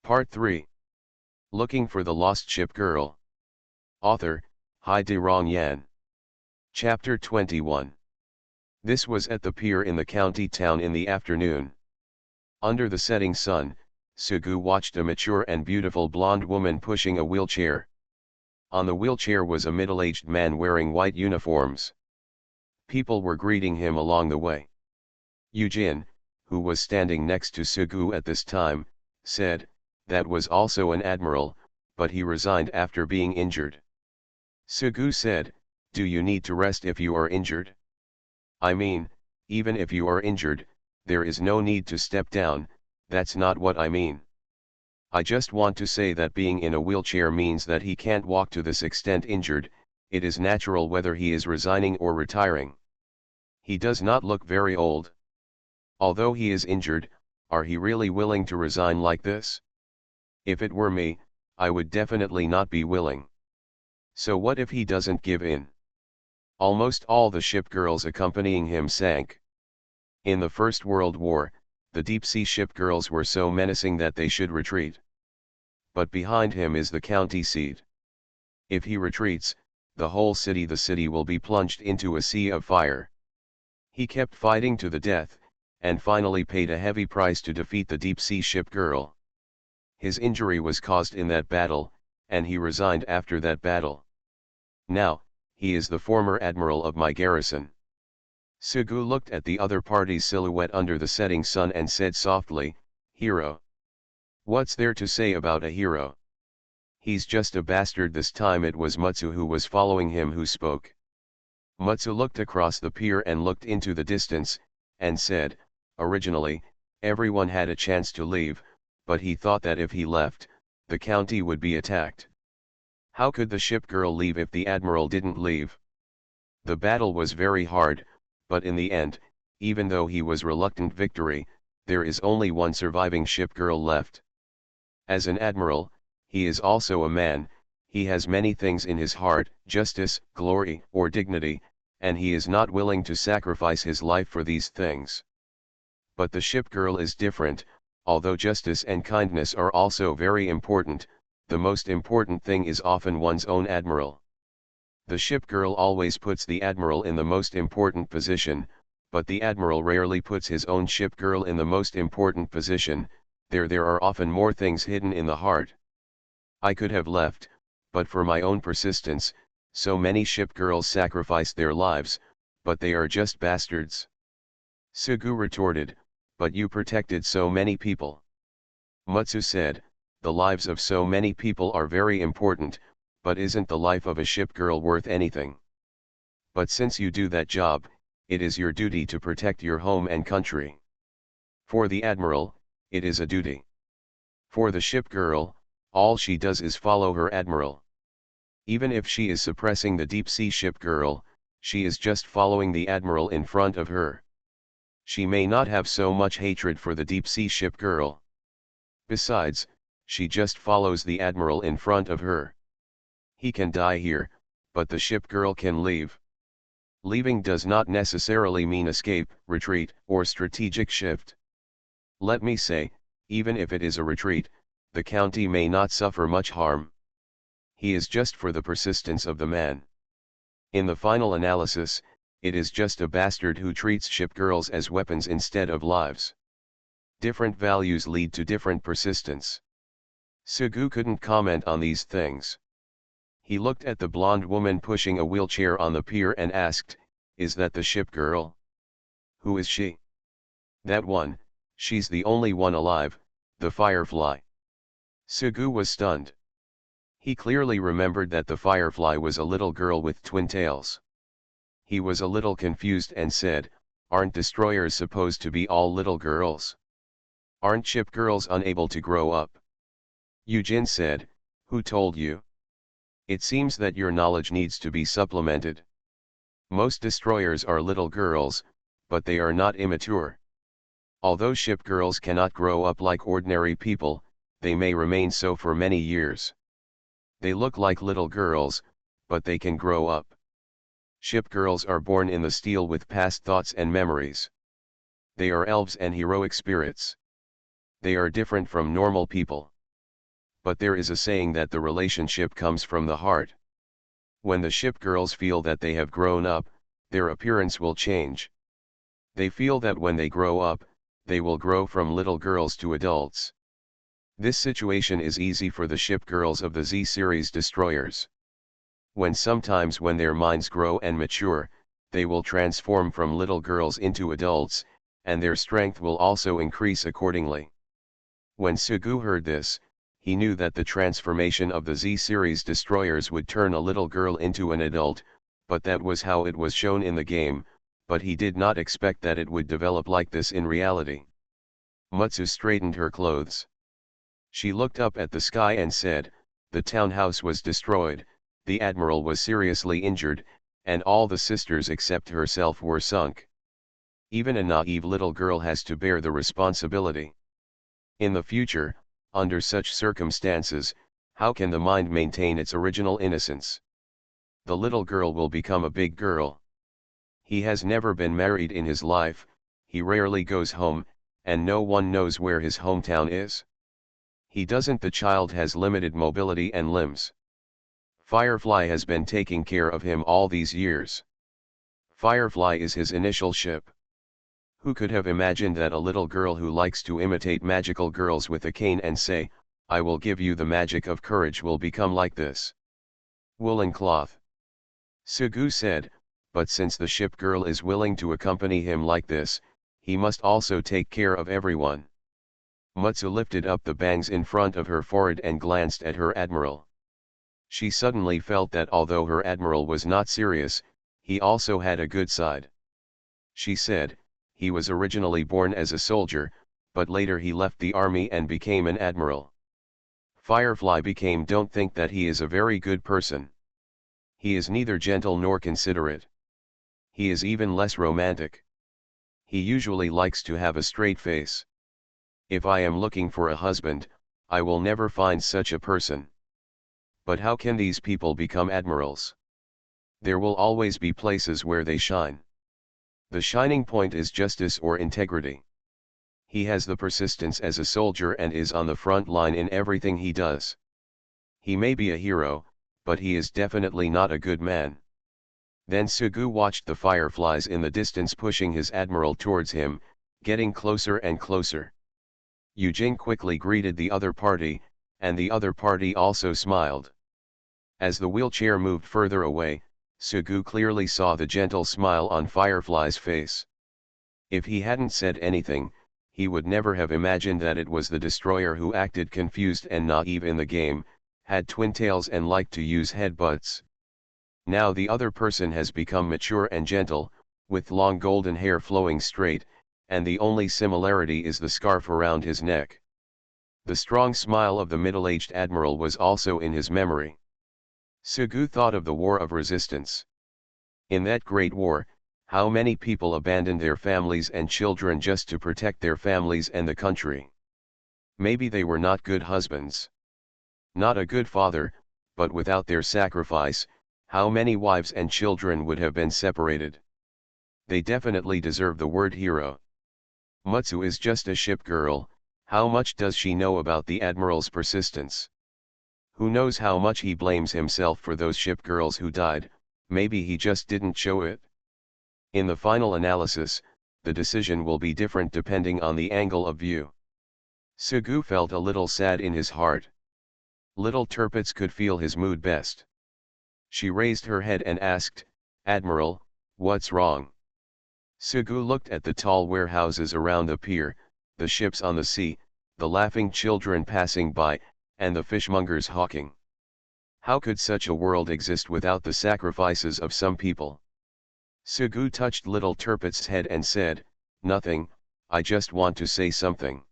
Part 3. Looking for the Lost Ship Girl. Author, Hai De Rong Yan. Chapter 21. This was at the pier in the county town in the afternoon. Under the setting sun, Sugu watched a mature and beautiful blonde woman pushing a wheelchair. On the wheelchair was a middle-aged man wearing white uniforms. People were greeting him along the way. Eugene, who was standing next to Sugu at this time, said, "That was also an admiral, but he resigned after being injured." Sugu said, "Do you need to rest if you are injured? I mean, even if you are injured, there is no need to step down, that's not what I mean. I just want to say that being in a wheelchair means that he can't walk to this extent injured, it is natural whether he is resigning or retiring. He does not look very old. Although he is injured, are he really willing to resign like this? If it were me, I would definitely not be willing. So what if he doesn't give in?" Almost all the ship girls accompanying him sank. In the First World War, the deep-sea ship girls were so menacing that they should retreat. But behind him is the county seat. If he retreats, the whole city will be plunged into a sea of fire. He kept fighting to the death, and finally paid a heavy price to defeat the deep-sea ship girl. His injury was caused in that battle, and he resigned after that battle. Now, he is the former admiral of my garrison." Sugu looked at the other party's silhouette under the setting sun and said softly, "Hero. What's there to say about a hero? He's just a bastard." This time it was Mutsu who was following him who spoke. Mutsu looked across the pier and looked into the distance, and said, "Originally, everyone had a chance to leave, but he thought that if he left, the county would be attacked. How could the ship girl leave if the admiral didn't leave? The battle was very hard, but in the end, even though he was reluctant victory, there is only one surviving ship girl left. As an admiral, he is also a man, he has many things in his heart, justice, glory, or dignity, and he is not willing to sacrifice his life for these things. But the ship girl is different. Although justice and kindness are also very important, the most important thing is often one's own admiral. The ship girl always puts the admiral in the most important position, but the admiral rarely puts his own ship girl in the most important position. There are often more things hidden in the heart. I could have left, but for my own persistence, so many ship girls sacrifice their lives, but they are just bastards." Sugu retorted, "But you protected so many people." Mutsu said, "The lives of so many people are very important, but isn't the life of a ship girl worth anything? But since you do that job, it is your duty to protect your home and country. For the admiral, it is a duty. For the ship girl, all she does is follow her admiral. Even if she is suppressing the deep-sea ship girl, she is just following the admiral in front of her. She may not have so much hatred for the deep-sea ship girl. Besides, she just follows the admiral in front of her. He can die here, but the ship girl can leave. Leaving does not necessarily mean escape, retreat, or strategic shift. Let me say, even if it is a retreat, the county may not suffer much harm. He is just for the persistence of the man. In the final analysis, it is just a bastard who treats ship girls as weapons instead of lives. Different values lead to different persistence." Sugu couldn't comment on these things. He looked at the blonde woman pushing a wheelchair on the pier and asked, "Is that the ship girl? Who is she?" "That one, she's the only one alive, the Firefly." Sugu was stunned. He clearly remembered that the Firefly was a little girl with twin tails. He was a little confused and said, "Aren't destroyers supposed to be all little girls? Aren't ship girls unable to grow up?" Eugene said, "Who told you? It seems that your knowledge needs to be supplemented. Most destroyers are little girls, but they are not immature. Although ship girls cannot grow up like ordinary people, they may remain so for many years. They look like little girls, but they can grow up. Ship girls are born in the steel with past thoughts and memories. They are elves and heroic spirits. They are different from normal people. But there is a saying that the relationship comes from the heart. When the ship girls feel that they have grown up, their appearance will change. They feel that when they grow up, they will grow from little girls to adults. This situation is easy for the ship girls of the Z-series destroyers. Sometimes when their minds grow and mature, they will transform from little girls into adults, and their strength will also increase accordingly. When Sugu heard this, he knew that the transformation of the Z-series destroyers would turn a little girl into an adult, but that was how it was shown in the game, but he did not expect that it would develop like this in reality. Mutsu straightened her clothes. She looked up at the sky and said, "The townhouse was destroyed, the admiral was seriously injured, and all the sisters except herself were sunk. Even a naive little girl has to bear the responsibility. In the future, under such circumstances, how can the mind maintain its original innocence? The little girl will become a big girl. He has never been married in his life, he rarely goes home, and no one knows where his hometown is. The child has limited mobility and limbs. Firefly has been taking care of him all these years. Firefly is his initial ship. Who could have imagined that a little girl who likes to imitate magical girls with a cane and say, 'I will give you the magic of courage' will become like this?" "Woolen cloth," Sugu said, "but since the ship girl is willing to accompany him like this, he must also take care of everyone." Mutsu lifted up the bangs in front of her forehead and glanced at her admiral. She suddenly felt that although her admiral was not serious, he also had a good side. She said, "He was originally born as a soldier, but later he left the army and became an admiral. Firefly became. Don't think that he is a very good person. He is neither gentle nor considerate. He is even less romantic. He usually likes to have a straight face. If I am looking for a husband, I will never find such a person. But how can these people become admirals? There will always be places where they shine. The shining point is justice or integrity. He has the persistence as a soldier and is on the front line in everything he does. He may be a hero, but he is definitely not a good man." Then Sugu watched the fireflies in the distance pushing his admiral towards him, getting closer and closer. Eugene quickly greeted the other party, and the other party also smiled. As the wheelchair moved further away, Sugu clearly saw the gentle smile on Firefly's face. If he hadn't said anything, he would never have imagined that it was the destroyer who acted confused and naive in the game, had twin tails and liked to use headbutts. Now the other person has become mature and gentle, with long golden hair flowing straight, and the only similarity is the scarf around his neck. The strong smile of the middle-aged admiral was also in his memory. Sugu thought of the War of Resistance. In that great war, how many people abandoned their families and children just to protect their families and the country? Maybe they were not good husbands. Not a good father, but without their sacrifice, how many wives and children would have been separated? They definitely deserve the word hero. Mutsu is just a ship girl. How much does she know about the admiral's persistence? Who knows how much he blames himself for those ship girls who died? Maybe he just didn't show it. In the final analysis, the decision will be different depending on the angle of view. Sugu felt a little sad in his heart. Little Turpitz could feel his mood best. She raised her head and asked, "Admiral, what's wrong?" Sugu looked at the tall warehouses around the pier, the ships on the sea, the laughing children passing by, and the fishmongers hawking. How could such a world exist without the sacrifices of some people? Sugu touched little Turpitz's head and said, "Nothing, I just want to say something.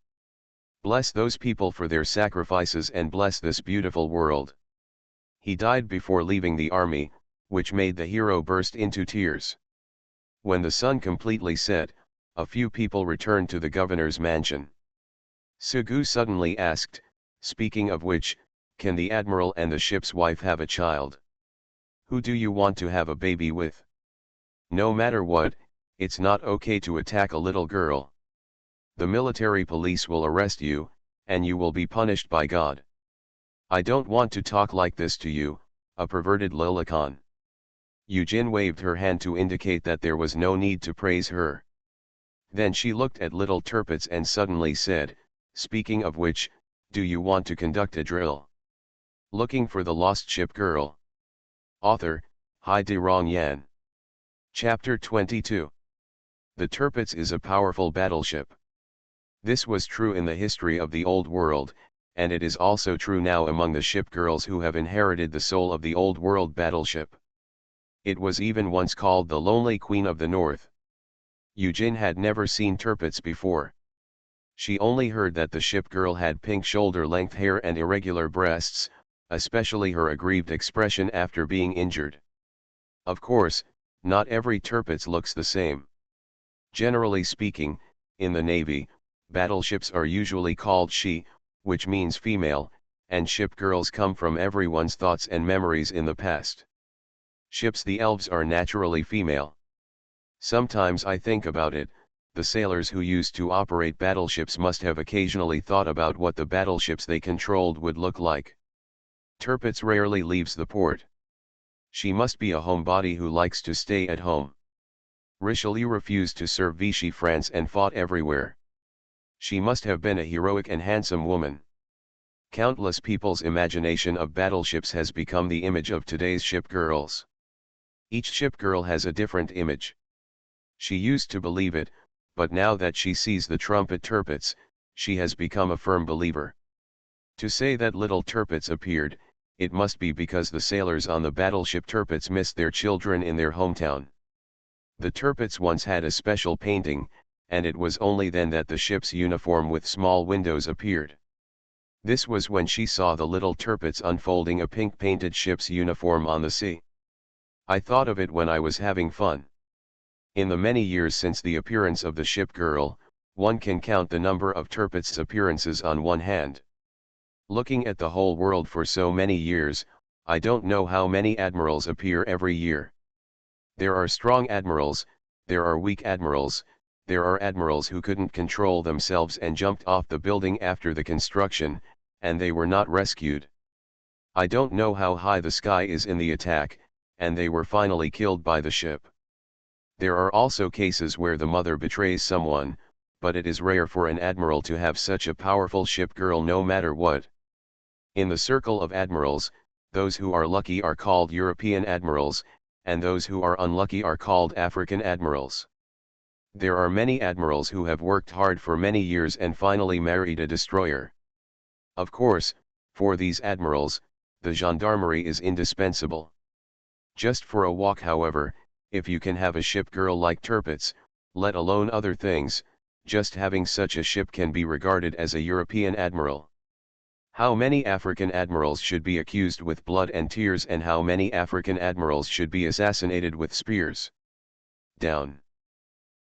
Bless those people for their sacrifices and bless this beautiful world." He died before leaving the army, which made the hero burst into tears. When the sun completely set, a few people returned to the governor's mansion. Sugu suddenly asked, "Speaking of which, can the admiral and the ship's wife have a child? Who do you want to have a baby with? No matter what, it's not okay to attack a little girl. The military police will arrest you, and you will be punished by God." I don't want to talk like this to you, a perverted lolicon. Yujin waved her hand to indicate that there was no need to praise her. Then she looked at little Tirpitz and suddenly said, speaking of which, do you want to conduct a drill? Looking for the lost ship girl. Author, Hai De Rong Yan. Chapter 22. The Tirpitz is a powerful battleship. This was true in the history of the Old World, and it is also true now among the ship girls who have inherited the soul of the Old World battleship. It was even once called the Lonely Queen of the North. Yujin had never seen Tirpitz before. She only heard that the ship girl had pink shoulder-length hair and irregular breasts, especially her aggrieved expression after being injured. Of course, not every Tirpitz looks the same. Generally speaking, in the Navy, battleships are usually called she, which means female, and ship girls come from everyone's thoughts and memories in the past. Ships the elves are naturally female. Sometimes I think about it, the sailors who used to operate battleships must have occasionally thought about what the battleships they controlled would look like. Tirpitz rarely leaves the port. She must be a homebody who likes to stay at home. Richelieu refused to serve Vichy France and fought everywhere. She must have been a heroic and handsome woman. Countless people's imagination of battleships has become the image of today's ship girls. Each ship girl has a different image. She used to believe it, but now that she sees the trumpet Tirpitz, she has become a firm believer. To say that little Tirpitz appeared, it must be because the sailors on the battleship Tirpitz missed their children in their hometown. The Tirpitz once had a special painting, and it was only then that the ship's uniform with small windows appeared. This was when she saw the little Tirpitz unfolding a pink-painted ship's uniform on the sea. I thought of it when I was having fun. In the many years since the appearance of the ship girl, one can count the number of Tirpitz's appearances on one hand. Looking at the whole world for so many years, I don't know how many admirals appear every year. There are strong admirals, there are weak admirals, there are admirals who couldn't control themselves and jumped off the building after the construction, and they were not rescued. I don't know how high the sky is in the attack, and they were finally killed by the ship. There are also cases where the mother betrays someone, but it is rare for an admiral to have such a powerful ship girl no matter what. In the circle of admirals, those who are lucky are called European admirals, and those who are unlucky are called African admirals. There are many admirals who have worked hard for many years and finally married a destroyer. Of course, for these admirals, the gendarmerie is indispensable. Just for a walk, however, if you can have a ship girl like Tirpitz, let alone other things, just having such a ship can be regarded as a European admiral. How many African admirals should be accused with blood and tears, and how many African admirals should be assassinated with spears? Down.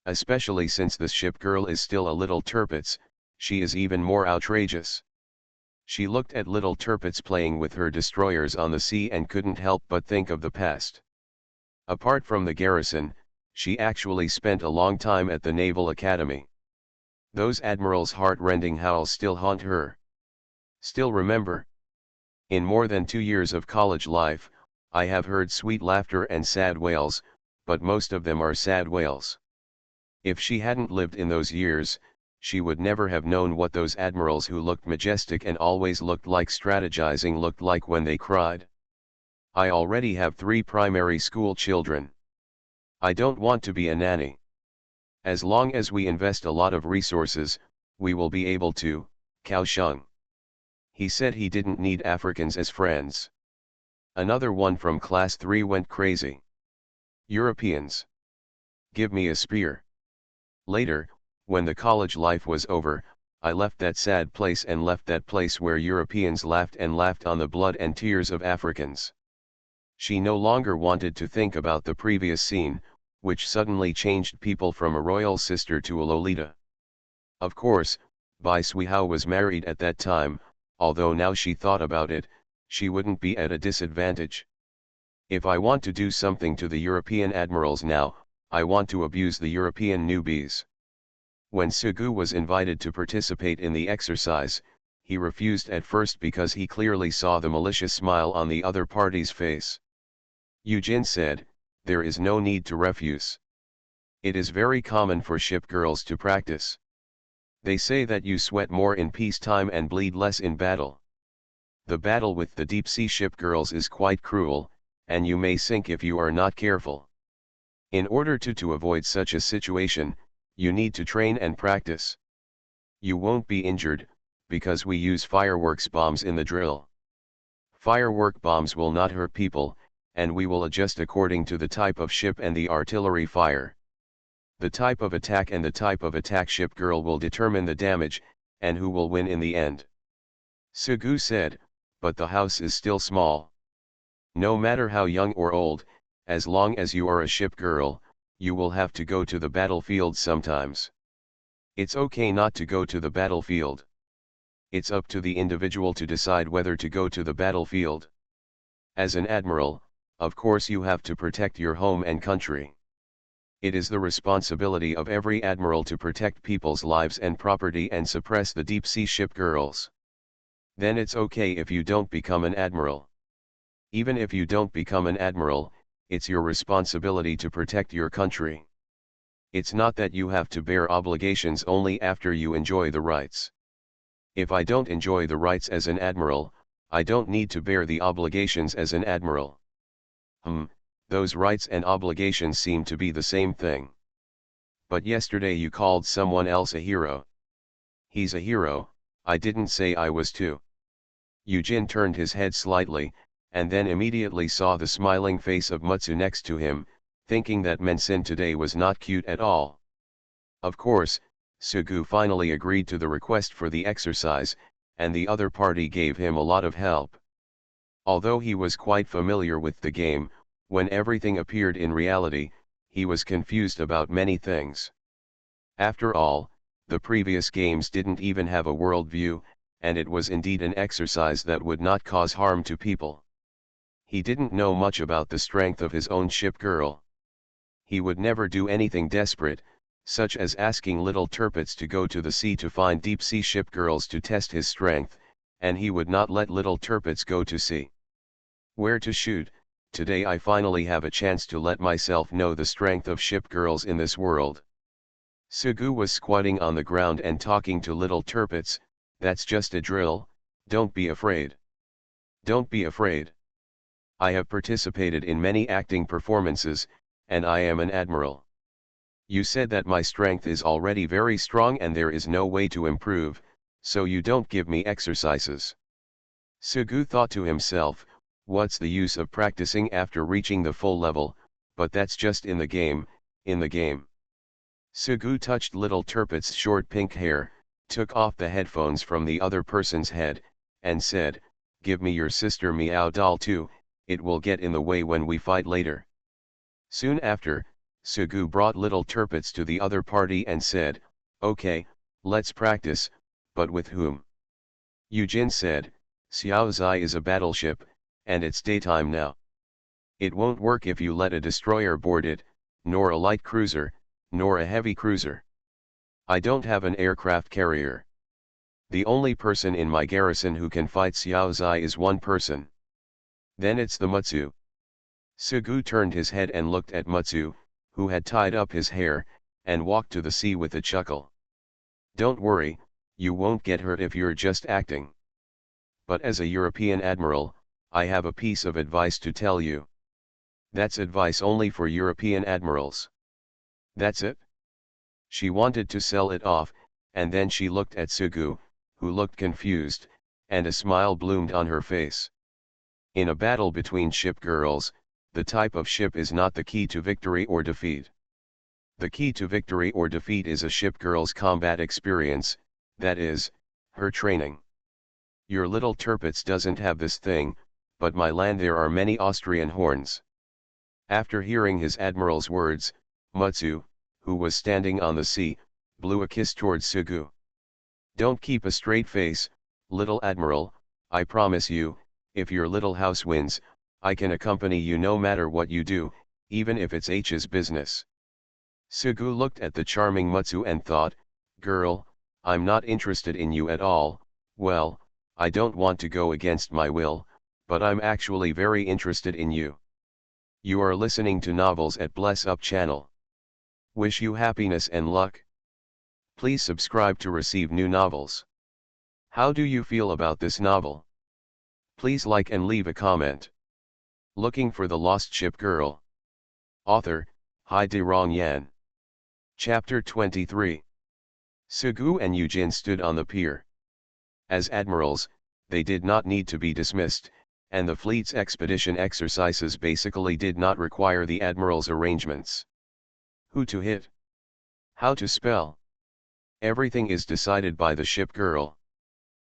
Especially since the ship girl is still a little Tirpitz, she is even more outrageous. She looked at little Tirpitz playing with her destroyers on the sea and couldn't help but think of the past. Apart from the garrison, she actually spent a long time at the Naval Academy. Those admirals' heart-rending howls still haunt her. Still remember? In more than 2 years of college life, I have heard sweet laughter and sad wails, but most of them are sad wails. If she hadn't lived in those years, she would never have known what those admirals who looked majestic and always looked like strategizing looked like when they cried. I already have 3 primary school children. I don't want to be a nanny. As long as we invest a lot of resources, we will be able to, Kaohsiung. He said he didn't need Africans as friends. Another one from class 3 went crazy. Europeans. Give me a spear. Later, when the college life was over, I left that sad place and left that place where Europeans laughed and laughed on the blood and tears of Africans. She no longer wanted to think about the previous scene, which suddenly changed people from a royal sister to a Lolita. Of course, Bai Suihao was married at that time, although now she thought about it, she wouldn't be at a disadvantage. If I want to do something to the European admirals now, I want to abuse the European newbies. When Sugu was invited to participate in the exercise, he refused at first because he clearly saw the malicious smile on the other party's face. Yujin said, "There is no need to refuse. It is very common for ship girls to practice. They say that you sweat more in peacetime and bleed less in battle. The battle with the deep-sea ship girls is quite cruel, and you may sink if you are not careful. In order to avoid such a situation, you need to train and practice. You won't be injured, because we use fireworks bombs in the drill. Firework bombs will not hurt people, and we will adjust according to the type of ship and the artillery fire. The type of attack and the type of attack ship girl will determine the damage, and who will win in the end." Sugu said, "But the house is still small. No matter how young or old, as long as you are a ship girl, you will have to go to the battlefield sometimes. It's okay not to go to the battlefield. It's up to the individual to decide whether to go to the battlefield. As an admiral, of course you have to protect your home and country. It is the responsibility of every admiral to protect people's lives and property and suppress the deep-sea ship girls. Then it's okay if you don't become an admiral. Even if you don't become an admiral, it's your responsibility to protect your country. It's not that you have to bear obligations only after you enjoy the rights. If I don't enjoy the rights as an admiral, I don't need to bear the obligations as an admiral. Those rights and obligations seem to be the same thing. But yesterday you called someone else a hero. He's a hero, I didn't say I was too." Yujin turned his head slightly, and then immediately saw the smiling face of Mutsu next to him, thinking that Mensin today was not cute at all. Of course, Sugu finally agreed to the request for the exercise, and the other party gave him a lot of help. Although he was quite familiar with the game, when everything appeared in reality, he was confused about many things. After all, the previous games didn't even have a worldview, and it was indeed an exercise that would not cause harm to people. He didn't know much about the strength of his own ship girl. He would never do anything desperate, such as asking little Tirpitz to go to the sea to find deep-sea ship girls to test his strength, and he would not let little Tirpitz go to sea. Where to shoot? Today I finally have a chance to let myself know the strength of ship girls in this world. Sugu was squatting on the ground and talking to little Tirpitz. "That's just a drill, don't be afraid. Don't be afraid. I have participated in many acting performances, and I am an admiral. You said that my strength is already very strong and there is no way to improve, so you don't give me exercises." Sugu thought to himself, what's the use of practicing after reaching the full level, but that's just in the game, in the game. Sugu touched little Tirpitz's short pink hair, took off the headphones from the other person's head, and said, "Give me your sister Meow doll too, it will get in the way when we fight later." Soon after, Sugu brought little Tirpitz to the other party and said, "Okay, let's practice, but with whom?" Yujin said, "Xiao Zai is a battleship, and it's daytime now. It won't work if you let a destroyer board it, nor a light cruiser, nor a heavy cruiser. I don't have an aircraft carrier. The only person in my garrison who can fight Xiao Zai is one person. Then it's the Mutsu." Sugu turned his head and looked at Mutsu, who had tied up his hair, and walked to the sea with a chuckle. "Don't worry, you won't get hurt if you're just acting. But as a European admiral, I have a piece of advice to tell you. That's advice only for European admirals." "That's it?" She wanted to sell it off, and then she looked at Sugu, who looked confused, and a smile bloomed on her face. In a battle between ship girls, the type of ship is not the key to victory or defeat. The key to victory or defeat is a ship girl's combat experience, that is, her training. Your little Tirpitz doesn't have this thing, but my land there are many Austrian horns. After hearing his admiral's words, Mutsu, who was standing on the sea, blew a kiss towards Sugu. "Don't keep a straight face, little admiral, I promise you, if your little house wins, I can accompany you no matter what you do, even if it's H's business." Sugu looked at the charming Mutsu and thought, "Girl, I'm not interested in you at all, well, I don't want to go against my will, but I'm actually very interested in you. You are listening to Novels at Bless Up channel. Wish you happiness and luck. Please subscribe to receive new novels. How do you feel about this novel? Please like and leave a comment. Looking for the Lost Ship Girl. Author, Hai-de-rong Yan. Chapter 23. Sugu and Yujin stood on the pier. As admirals, they did not need to be dismissed, and the fleet's expedition exercises basically did not require the admiral's arrangements. Who to hit? How to spell? Everything is decided by the ship girl.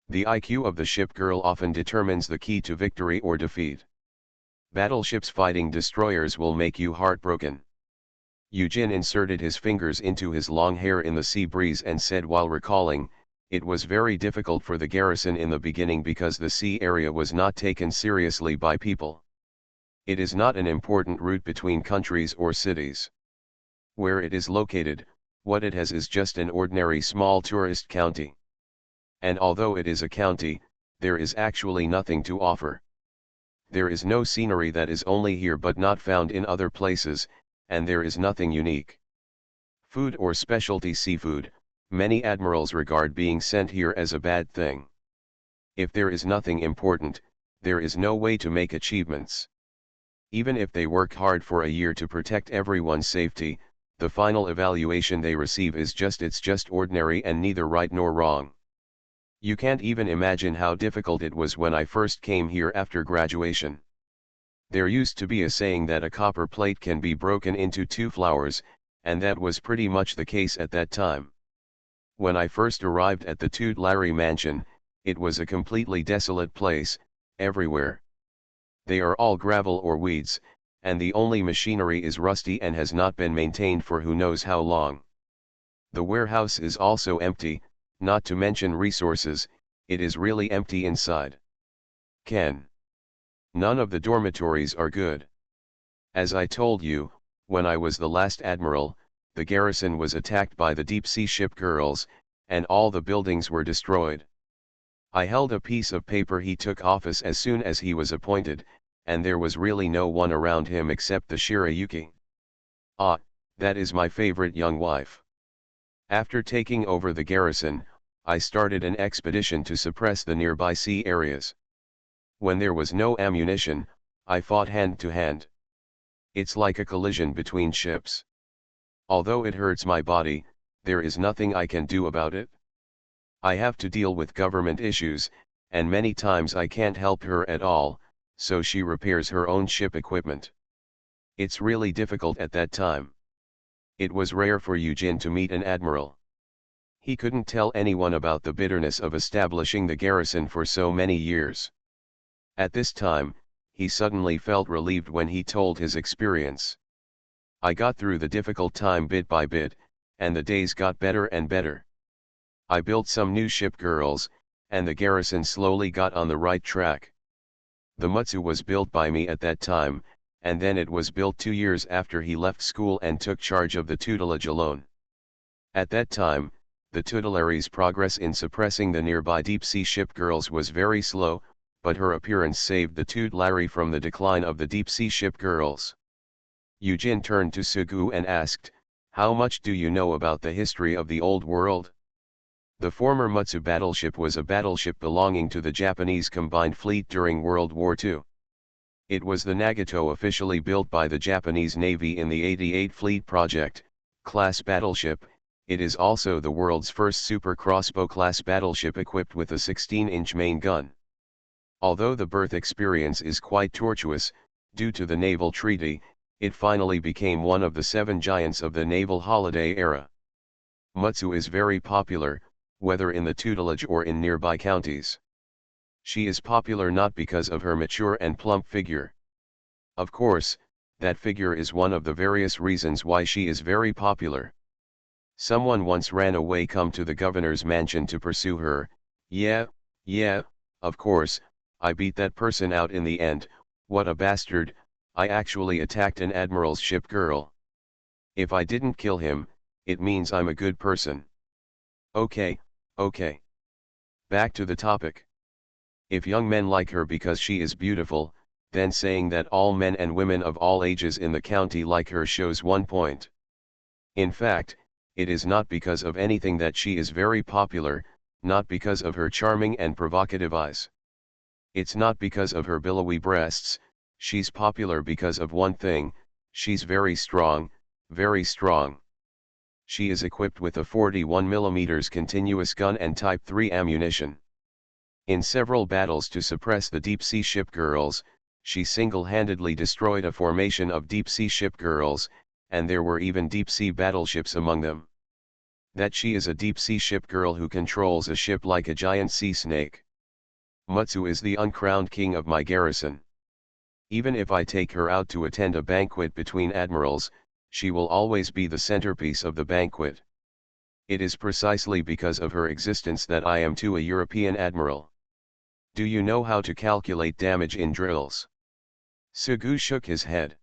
The IQ of the ship girl often determines the key to victory or defeat. Battleships fighting destroyers will make you heartbroken. Yujin inserted his fingers into his long hair in the sea breeze and said while recalling, it was very difficult for the garrison in the beginning because the sea area was not taken seriously by people. It is not an important route between countries or cities. Where it is located, what it has is just an ordinary small tourist county. And although it is a county, there is actually nothing to offer. There is no scenery that is only here but not found in other places, and there is nothing unique. Food or specialty seafood, many admirals regard being sent here as a bad thing. If there is nothing important, there is no way to make achievements. Even if they work hard for a year to protect everyone's safety, the final evaluation they receive is just ordinary and neither right nor wrong. You can't even imagine how difficult it was when I first came here after graduation. There used to be a saying that a copper plate can be broken into two flowers, and that was pretty much the case at that time. When I first arrived at the Tutelary mansion, it was a completely desolate place, everywhere. They are all gravel or weeds, and the only machinery is rusty and has not been maintained for who knows how long. The warehouse is also empty, not to mention resources, it is really empty inside. None of the dormitories are good. As I told you, when I was the last admiral, the garrison was attacked by the deep-sea ship girls, and all the buildings were destroyed. I held a piece of paper. He took office as soon as he was appointed, and there was really no one around him except the Shirayuki. Ah, that is my favorite young wife. After taking over the garrison, I started an expedition to suppress the nearby sea areas. When there was no ammunition, I fought hand to hand. It's like a collision between ships. Although it hurts my body, there is nothing I can do about it. I have to deal with government issues, and many times I can't help her at all, so she repairs her own ship equipment. It's really difficult at that time. It was rare for Yujin to meet an admiral. He couldn't tell anyone about the bitterness of establishing the garrison for so many years. At this time, he suddenly felt relieved when he told his experience. I got through the difficult time bit by bit, and the days got better and better. I built some new ship girls, and the garrison slowly got on the right track. The Mutsu was built by me at that time, and then it was built 2 years after he left school and took charge of the tutelage alone. At that time, the Tutelary's progress in suppressing the nearby deep-sea ship girls was very slow, but her appearance saved the Tutelary from the decline of the deep-sea ship girls. Yujin turned to Sugu and asked, "How much do you know about the history of the old world?" The former Mutsu battleship was a battleship belonging to the Japanese Combined Fleet during World War II. It was the Nagato officially built by the Japanese Navy in the 88 Fleet Project class battleship. It is also the world's first super crossbow class battleship equipped with a 16-inch main gun. Although the birth experience is quite tortuous, due to the naval treaty, it finally became one of the 7 giants of the naval holiday era. Mutsu is very popular, whether in the tutelage or in nearby counties. She is popular not because of her mature and plump figure. Of course, that figure is one of the various reasons why she is very popular. Someone once ran away come to the governor's mansion to pursue her. Yeah, of course, I beat that person out in the end. What a bastard, I actually attacked an admiral's ship girl. If I didn't kill him, it means I'm a good person. Okay. Back to the topic. If young men like her because she is beautiful, then saying that all men and women of all ages in the county like her shows one point. In fact, it is not because of anything that she is very popular, not because of her charming and provocative eyes. It's not because of her billowy breasts, she's popular because of one thing: she's very strong, very strong. She is equipped with a 41mm continuous gun and Type 3 ammunition. In several battles to suppress the deep-sea ship girls, she single-handedly destroyed a formation of deep-sea ship girls, and there were even deep-sea battleships among them. That she is a deep-sea ship girl who controls a ship like a giant sea snake. Mutsu is the uncrowned king of my garrison. Even if I take her out to attend a banquet between admirals, she will always be the centerpiece of the banquet. It is precisely because of her existence that I am to a European admiral. Do you know how to calculate damage in drills? Sugu shook his head.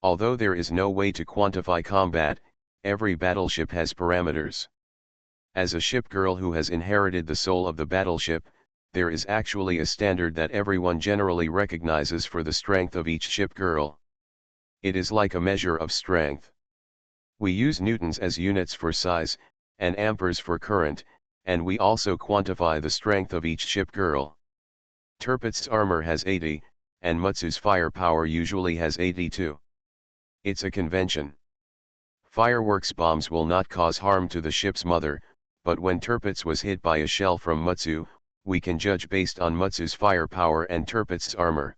Although there is no way to quantify combat, every battleship has parameters. As a ship girl who has inherited the soul of the battleship, there is actually a standard that everyone generally recognizes for the strength of each ship girl. It is like a measure of strength. We use newtons as units for size, and amperes for current, and we also quantify the strength of each ship girl. Tirpitz' armor has 80, and Mutsu's firepower usually has 82. It's a convention. Fireworks bombs will not cause harm to the ship's mother, but when Tirpitz was hit by a shell from Mutsu, we can judge based on Mutsu's firepower and Tirpitz's armor.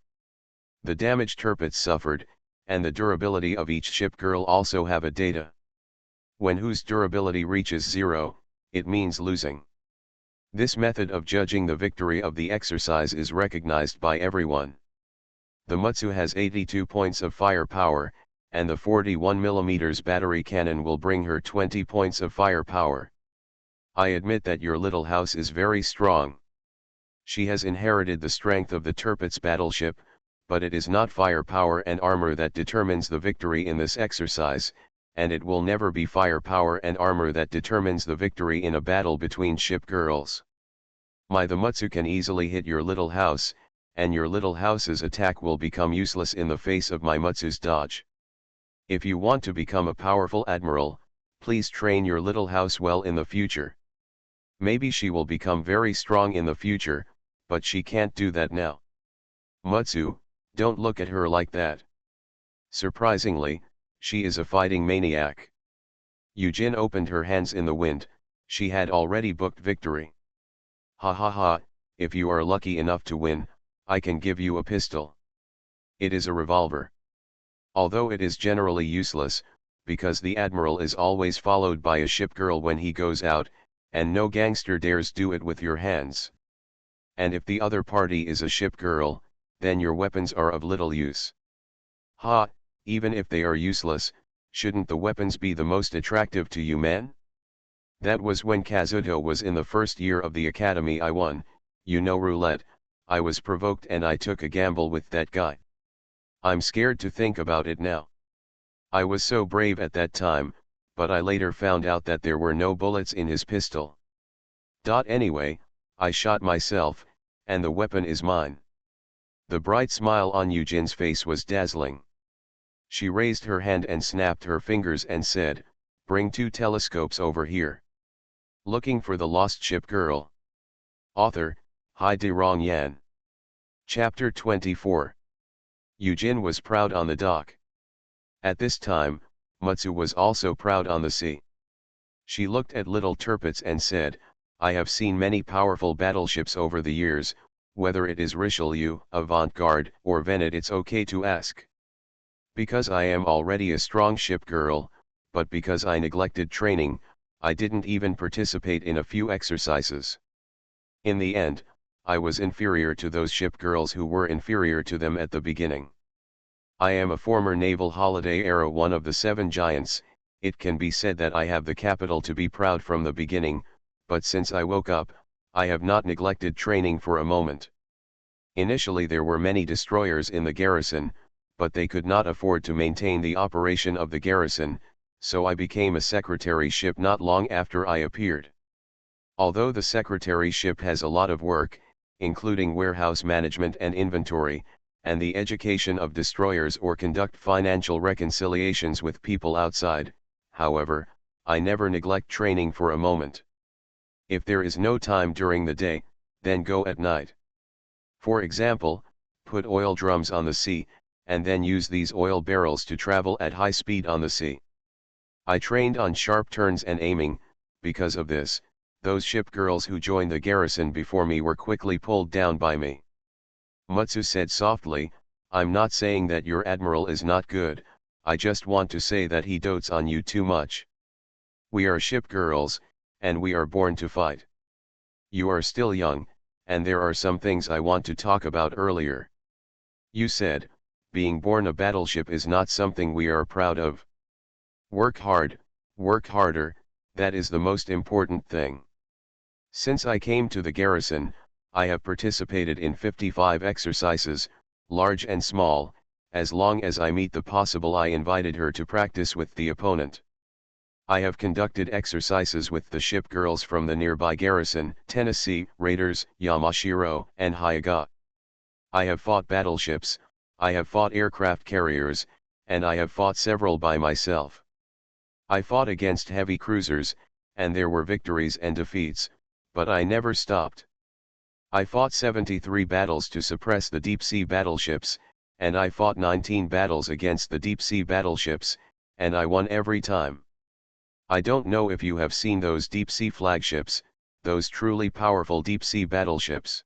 The damage Tirpitz suffered, and the durability of each ship girl also have a data. When whose durability reaches 0, it means losing. This method of judging the victory of the exercise is recognized by everyone. The Mutsu has 82 points of firepower, and the 41mm battery cannon will bring her 20 points of firepower. I admit that your little house is very strong. She has inherited the strength of the Tirpitz battleship, but it is not firepower and armor that determines the victory in this exercise, and it will never be firepower and armor that determines the victory in a battle between ship girls. The Mutsu can easily hit your little house, and your little house's attack will become useless in the face of my Mutsu's dodge. If you want to become a powerful admiral, please train your little house well in the future. Maybe she will become very strong in the future, but she can't do that now. Mutsu, don't look at her like that. Surprisingly, she is a fighting maniac. Yujin opened her hands in the wind. She had already booked victory. Ha ha ha, if you are lucky enough to win, I can give you a pistol. It is a revolver. Although it is generally useless, because the admiral is always followed by a ship girl when he goes out, and no gangster dares do it with your hands. And if the other party is a ship girl, then your weapons are of little use. Ha, even if they are useless, shouldn't the weapons be the most attractive to you men? That was when Kazuto was in the first year of the academy. I won, roulette. I was provoked and I took a gamble with that guy. I'm scared to think about it now. I was so brave at that time, but I later found out that there were no bullets in his pistol. Anyway, I shot myself, and the weapon is mine. The bright smile on Yujin's face was dazzling. She raised her hand and snapped her fingers and said, "Bring 2 telescopes over here." Looking for the Lost Ship Girl. Author, Hai-De Rong Yan. Chapter 24. Yujin was proud on the dock. At this time, Mutsu was also proud on the sea. She looked at little Tirpitz and said, "I have seen many powerful battleships over the years, whether it is Richelieu, Avant-Garde, or Venet, it's okay to ask. Because I am already a strong ship girl, but because I neglected training, I didn't even participate in a few exercises. In the end, I was inferior to those ship girls who were inferior to them at the beginning. I am a former naval holiday era one of the 7 giants. It can be said that I have the capital to be proud from the beginning, but since I woke up, I have not neglected training for a moment. Initially there were many destroyers in the garrison, but they could not afford to maintain the operation of the garrison, so I became a secretary ship not long after I appeared. Although the secretary ship has a lot of work, including warehouse management and inventory, and the education of destroyers or conduct financial reconciliations with people outside. However, I never neglect training for a moment. If there is no time during the day, then go at night. For example, put oil drums on the sea, and then use these oil barrels to travel at high speed on the sea. I trained on sharp turns and aiming. Because of this, those ship girls who joined the garrison before me were quickly pulled down by me. Mutsu said softly, I'm not saying that your admiral is not good, I just want to say that he dotes on you too much. We are ship girls, and we are born to fight. You are still young, and there are some things I want to talk about earlier. You said, being born a battleship is not something we are proud of. Work hard, work harder, that is the most important thing. Since I came to the garrison, I have participated in 55 exercises, large and small. As long as I meet the possible, I invited her to practice with the opponent. I have conducted exercises with the ship girls from the nearby garrison, Tennessee, Raiders, Yamashiro, and Hyaga. I have fought battleships, I have fought aircraft carriers, and I have fought several by myself. I fought against heavy cruisers, and there were victories and defeats, but I never stopped. I fought 73 battles to suppress the deep-sea battleships, and I fought 19 battles against the deep-sea battleships, and I won every time. I don't know if you have seen those deep-sea flagships, those truly powerful deep-sea battleships.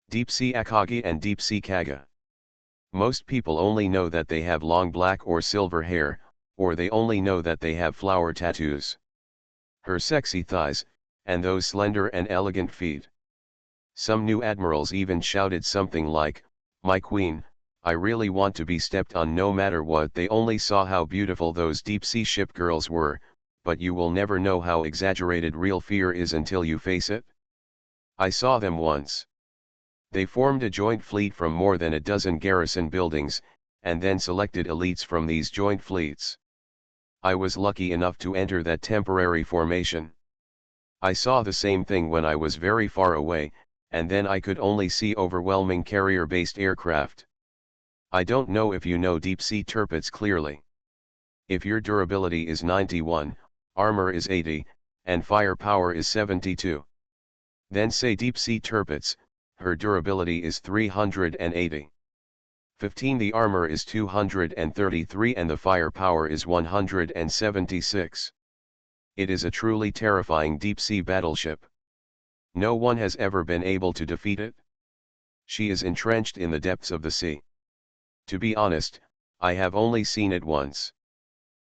Deep-sea Akagi and deep-sea Kaga. Most people only know that they have long black or silver hair, or they only know that they have flower tattoos. Her sexy thighs, and those slender and elegant feet. Some new admirals even shouted something like, "My queen, I really want to be stepped on no matter what." They only saw how beautiful those deep-sea ship girls were, but you will never know how exaggerated real fear is until you face it. I saw them once. They formed a joint fleet from more than a dozen garrison buildings, and then selected elites from these joint fleets. I was lucky enough to enter that temporary formation. I saw the same thing when I was very far away, and then I could only see overwhelming carrier-based aircraft. I don't know if you know deep-sea turpets clearly. If your durability is 91, armor is 80, and firepower is 72. Then say deep-sea turpets, her durability is 380. 15. The armor is 233 and the firepower is 176. It is a truly terrifying deep-sea battleship. No one has ever been able to defeat it. She is entrenched in the depths of the sea. To be honest, I have only seen it once.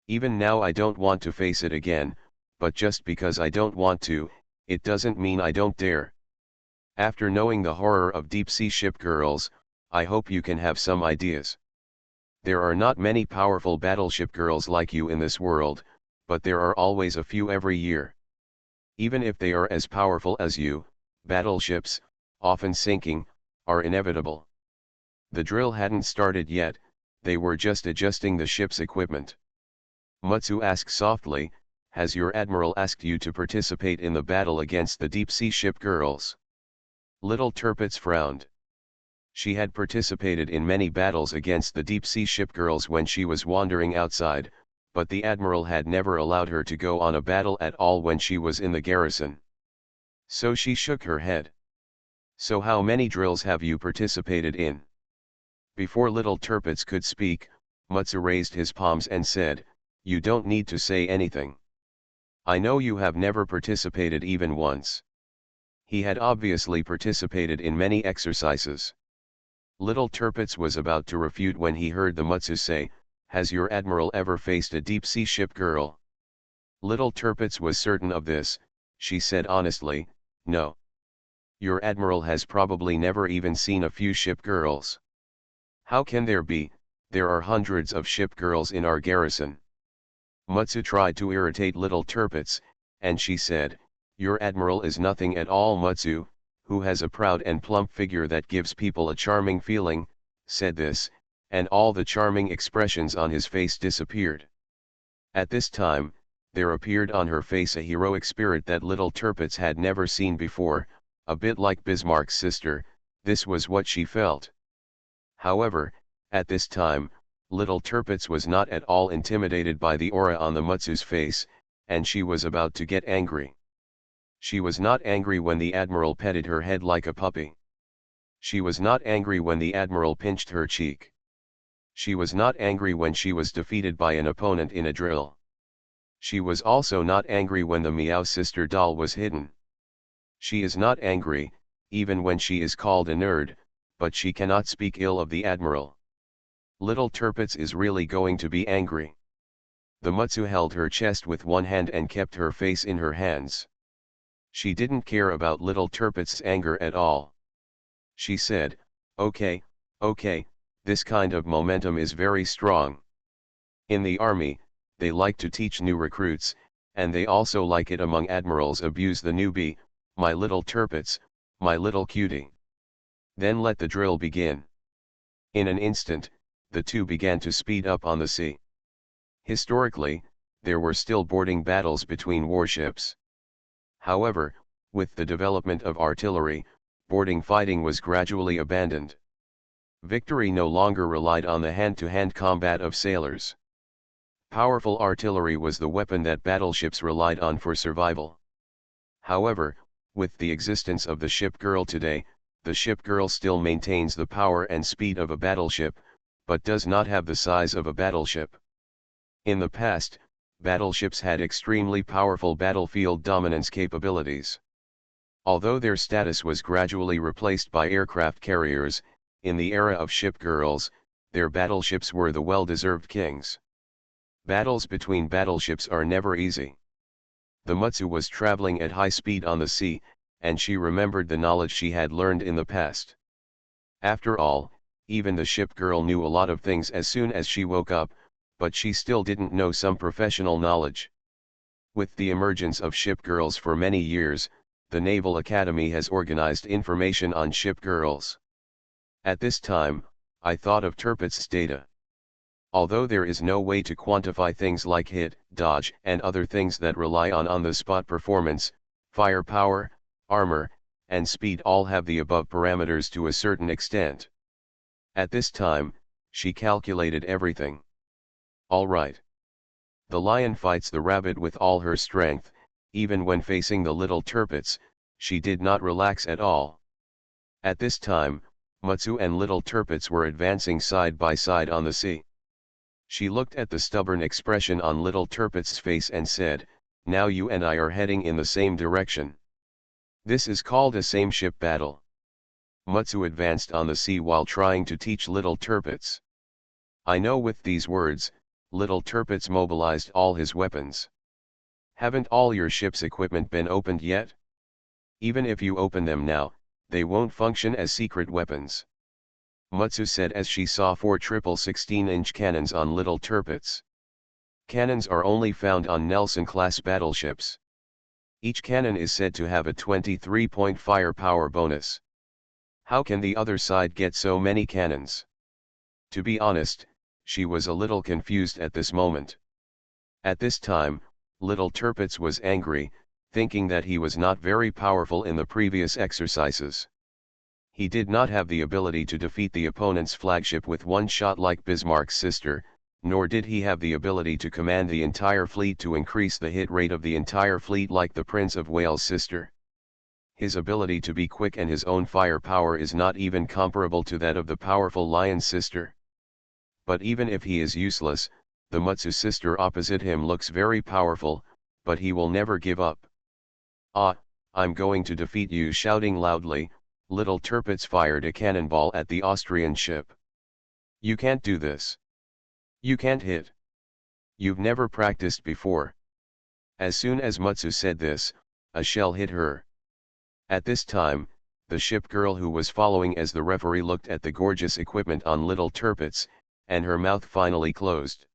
Even now I don't want to face it again, but just because I don't want to, it doesn't mean I don't dare. After knowing the horror of deep-sea ship girls, I hope you can have some ideas. There are not many powerful battleship girls like you in this world, but there are always a few every year. Even if they are as powerful as you, battleships, often sinking, are inevitable. The drill hadn't started yet, they were just adjusting the ship's equipment. Mutsu asked softly, has your admiral asked you to participate in the battle against the deep-sea ship girls? Little Tirpitz frowned. She had participated in many battles against the deep-sea ship girls when she was wandering outside, but the admiral had never allowed her to go on a battle at all when she was in the garrison. So she shook her head. So how many drills have you participated in? Before Little Tirpitz could speak, Mutsu raised his palms and said, you don't need to say anything. I know you have never participated even once. He had obviously participated in many exercises. Little Tirpitz was about to refute when he heard the Mutsu say, has your admiral ever faced a deep-sea ship girl? Little Tirpitz was certain of this, she said honestly, no. Your admiral has probably never even seen a few ship girls. How can there be? There are hundreds of ship girls in our garrison. Mutsu tried to irritate Little Tirpitz, and she said, your admiral is nothing at all. Mutsu, who has a proud and plump figure that gives people a charming feeling, said this, and all the charming expressions on his face disappeared. At this time, there appeared on her face a heroic spirit that Little Tirpitz had never seen before, a bit like Bismarck's sister, this was what she felt. However, at this time, little Tirpitz was not at all intimidated by the aura on the Mutsu's face, and she was about to get angry. She was not angry when the Admiral petted her head like a puppy. She was not angry when the Admiral pinched her cheek. She was not angry when she was defeated by an opponent in a drill. She was also not angry when the Meow Sister doll was hidden. She is not angry, even when she is called a nerd, but she cannot speak ill of the Admiral. Little Tirpitz is really going to be angry. The Mutsu held her chest with one hand and kept her face in her hands. She didn't care about little Tirpitz's anger at all. She said, okay, this kind of momentum is very strong. In the army, they like to teach new recruits, and they also like it among admirals abuse the newbie, my little Tirpitz, my little cutie. Then let the drill begin. In an instant, the two began to speed up on the sea. Historically, there were still boarding battles between warships. However, with the development of artillery, boarding fighting was gradually abandoned. Victory no longer relied on the hand-to-hand combat of sailors. Powerful artillery was the weapon that battleships relied on for survival. However, with the existence of the ship girl today, the ship girl still maintains the power and speed of a battleship, but does not have the size of a battleship. In the past, battleships had extremely powerful battlefield dominance capabilities. Although their status was gradually replaced by aircraft carriers, in the era of ship girls, their battleships were the well-deserved kings. Battles between battleships are never easy. The Mutsu was traveling at high speed on the sea, and she remembered the knowledge she had learned in the past. After all, even the ship girl knew a lot of things as soon as she woke up, but she still didn't know some professional knowledge. With the emergence of ship girls for many years, the Naval Academy has organized information on ship girls. At this time, I thought of Tirpitz's data. Although there is no way to quantify things like hit, dodge, and other things that rely on on-the-spot performance, firepower, armor, and speed all have the above parameters to a certain extent. At this time, she calculated everything. All right. The lion fights the rabbit with all her strength, even when facing the little Tirpitz, she did not relax at all. At this time, Mutsu and little Tirpitz were advancing side by side on the sea. She looked at the stubborn expression on little Tirpitz's face and said, now you and I are heading in the same direction. This is called a same-ship battle. Mutsu advanced on the sea while trying to teach little Tirpitz. I know. With these words, little Tirpitz mobilized all his weapons. Haven't all your ship's equipment been opened yet? Even if you open them now, they won't function as secret weapons. Mutsu said as she saw 4 triple 16-inch cannons on little Tirpitz. Cannons are only found on Nelson-class battleships. Each cannon is said to have a 23-point firepower bonus. How can the other side get so many cannons? To be honest, she was a little confused at this moment. At this time, little Tirpitz was angry, thinking that he was not very powerful in the previous exercises. He did not have the ability to defeat the opponent's flagship with one shot like Bismarck's sister, nor did he have the ability to command the entire fleet to increase the hit rate of the entire fleet like the Prince of Wales' sister. His ability to be quick and his own firepower is not even comparable to that of the powerful lion's sister. But even if he is useless, the Mutsu sister opposite him looks very powerful, but he will never give up. Ah, I'm going to defeat you. Shouting loudly, little Tirpitz fired a cannonball at the Austrian ship. You can't do this. You can't hit. You've never practiced before. As soon as Mutsu said this, a shell hit her. At this time, the ship girl who was following as the referee looked at the gorgeous equipment on little Tirpitz, and her mouth finally closed.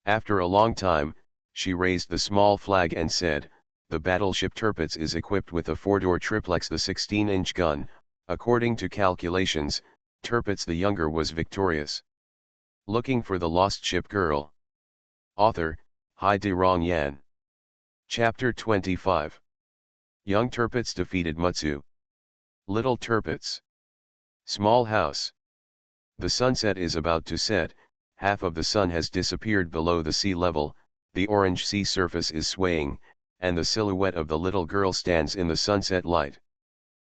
After a long time, she raised the small flag and said, the battleship Tirpitz is equipped with a 4-door triplex, the 16-inch gun. According to calculations, Tirpitz the younger was victorious. Looking for the lost ship girl. Author, Hai-De-Rong Yan. Chapter 25. Young Tirpitz defeated Mutsu. Little Tirpitz. Small house. The sunset is about to set, half of the sun has disappeared below the sea level, the orange sea surface is swaying, and the silhouette of the little girl stands in the sunset light.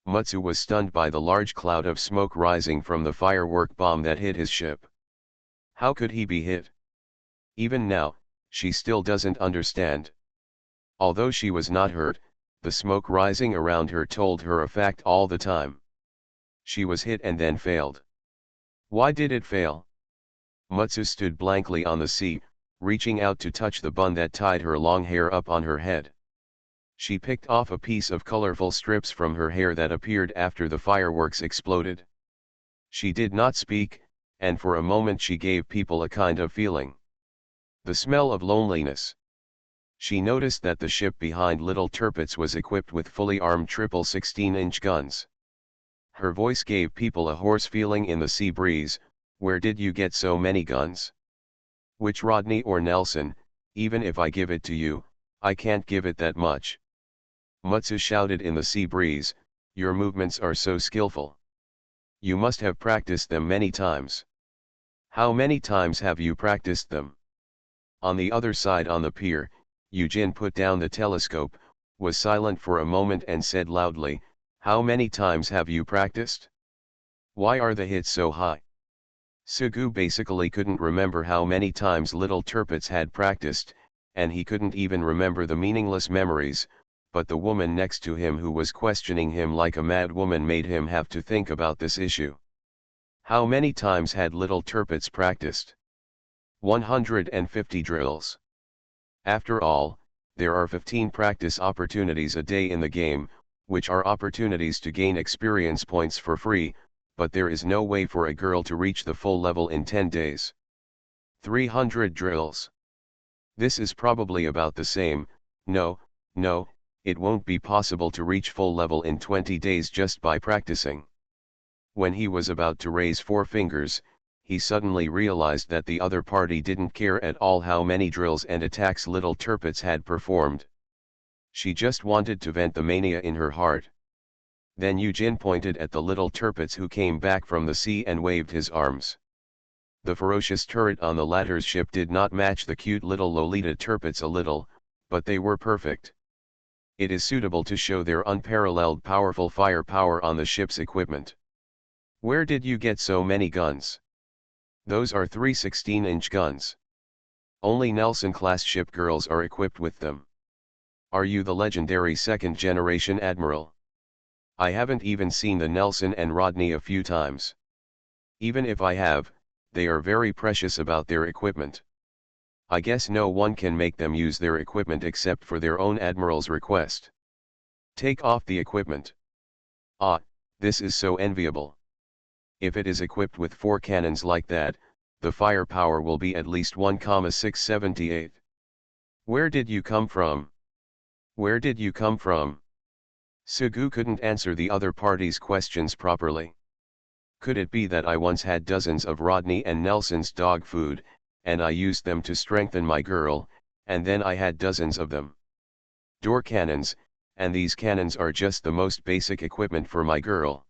Mutsu was stunned by the large cloud of smoke rising from the firework bomb that hit his ship. How could he be hit? Even now, she still doesn't understand. Although she was not hurt, the smoke rising around her told her a fact all the time. She was hit and then failed. Why did it fail? Mutsu stood blankly on the sea, reaching out to touch the bun that tied her long hair up on her head. She picked off a piece of colorful strips from her hair that appeared after the fireworks exploded. She did not speak, and for a moment she gave people a kind of feeling. The smell of loneliness. She noticed that the ship behind Little Tirpitz was equipped with fully armed triple 16-inch guns. Her voice gave people a hoarse feeling in the sea breeze. Where did you get so many guns? Which Rodney or Nelson? Even if I give it to you, I can't give it that much. Mutsu shouted in the sea breeze, your movements are so skillful. You must have practiced them many times. How many times have you practiced them? On the other side on the pier, Eugene put down the telescope, was silent for a moment and said loudly, how many times have you practiced? Why are the hits so high? Sugu basically couldn't remember how many times Little Tirpitz had practiced, and he couldn't even remember the meaningless memories, but the woman next to him who was questioning him like a mad woman made him have to think about this issue. How many times had Little Tirpitz practiced? 150 drills. After all, there are 15 practice opportunities a day in the game, which are opportunities to gain experience points for free, but there is no way for a girl to reach the full level in 10 days. 300 drills. This is probably about the same. No, it won't be possible to reach full level in 20 days just by practicing. When he was about to raise 4 fingers, he suddenly realized that the other party didn't care at all how many drills and attacks Little Tirpitz had performed. She just wanted to vent the mania in her heart. Then Eugene pointed at the Little Tirpitz who came back from the sea and waved his arms. The ferocious turret on the latter's ship did not match the cute little Lolita Tirpitz a little, but they were perfect. It is suitable to show their unparalleled powerful firepower on the ship's equipment. Where did you get so many guns? Those are 3 16-inch guns. Only Nelson-class ship girls are equipped with them. Are you the legendary second-generation admiral? I haven't even seen the Nelson and Rodney a few times. Even if I have, they are very precious about their equipment. I guess no one can make them use their equipment except for their own admiral's request. Take off the equipment. Ah, this is so enviable. If it is equipped with 4 cannons like that, the firepower will be at least 1,678. Where did you come from? Where did you come from? Sugu couldn't answer the other party's questions properly. Could it be that I once had dozens of Rodney and Nelson's dog food, and I used them to strengthen my girl, and then I had dozens of them? Door cannons, and these cannons are just the most basic equipment for my girl.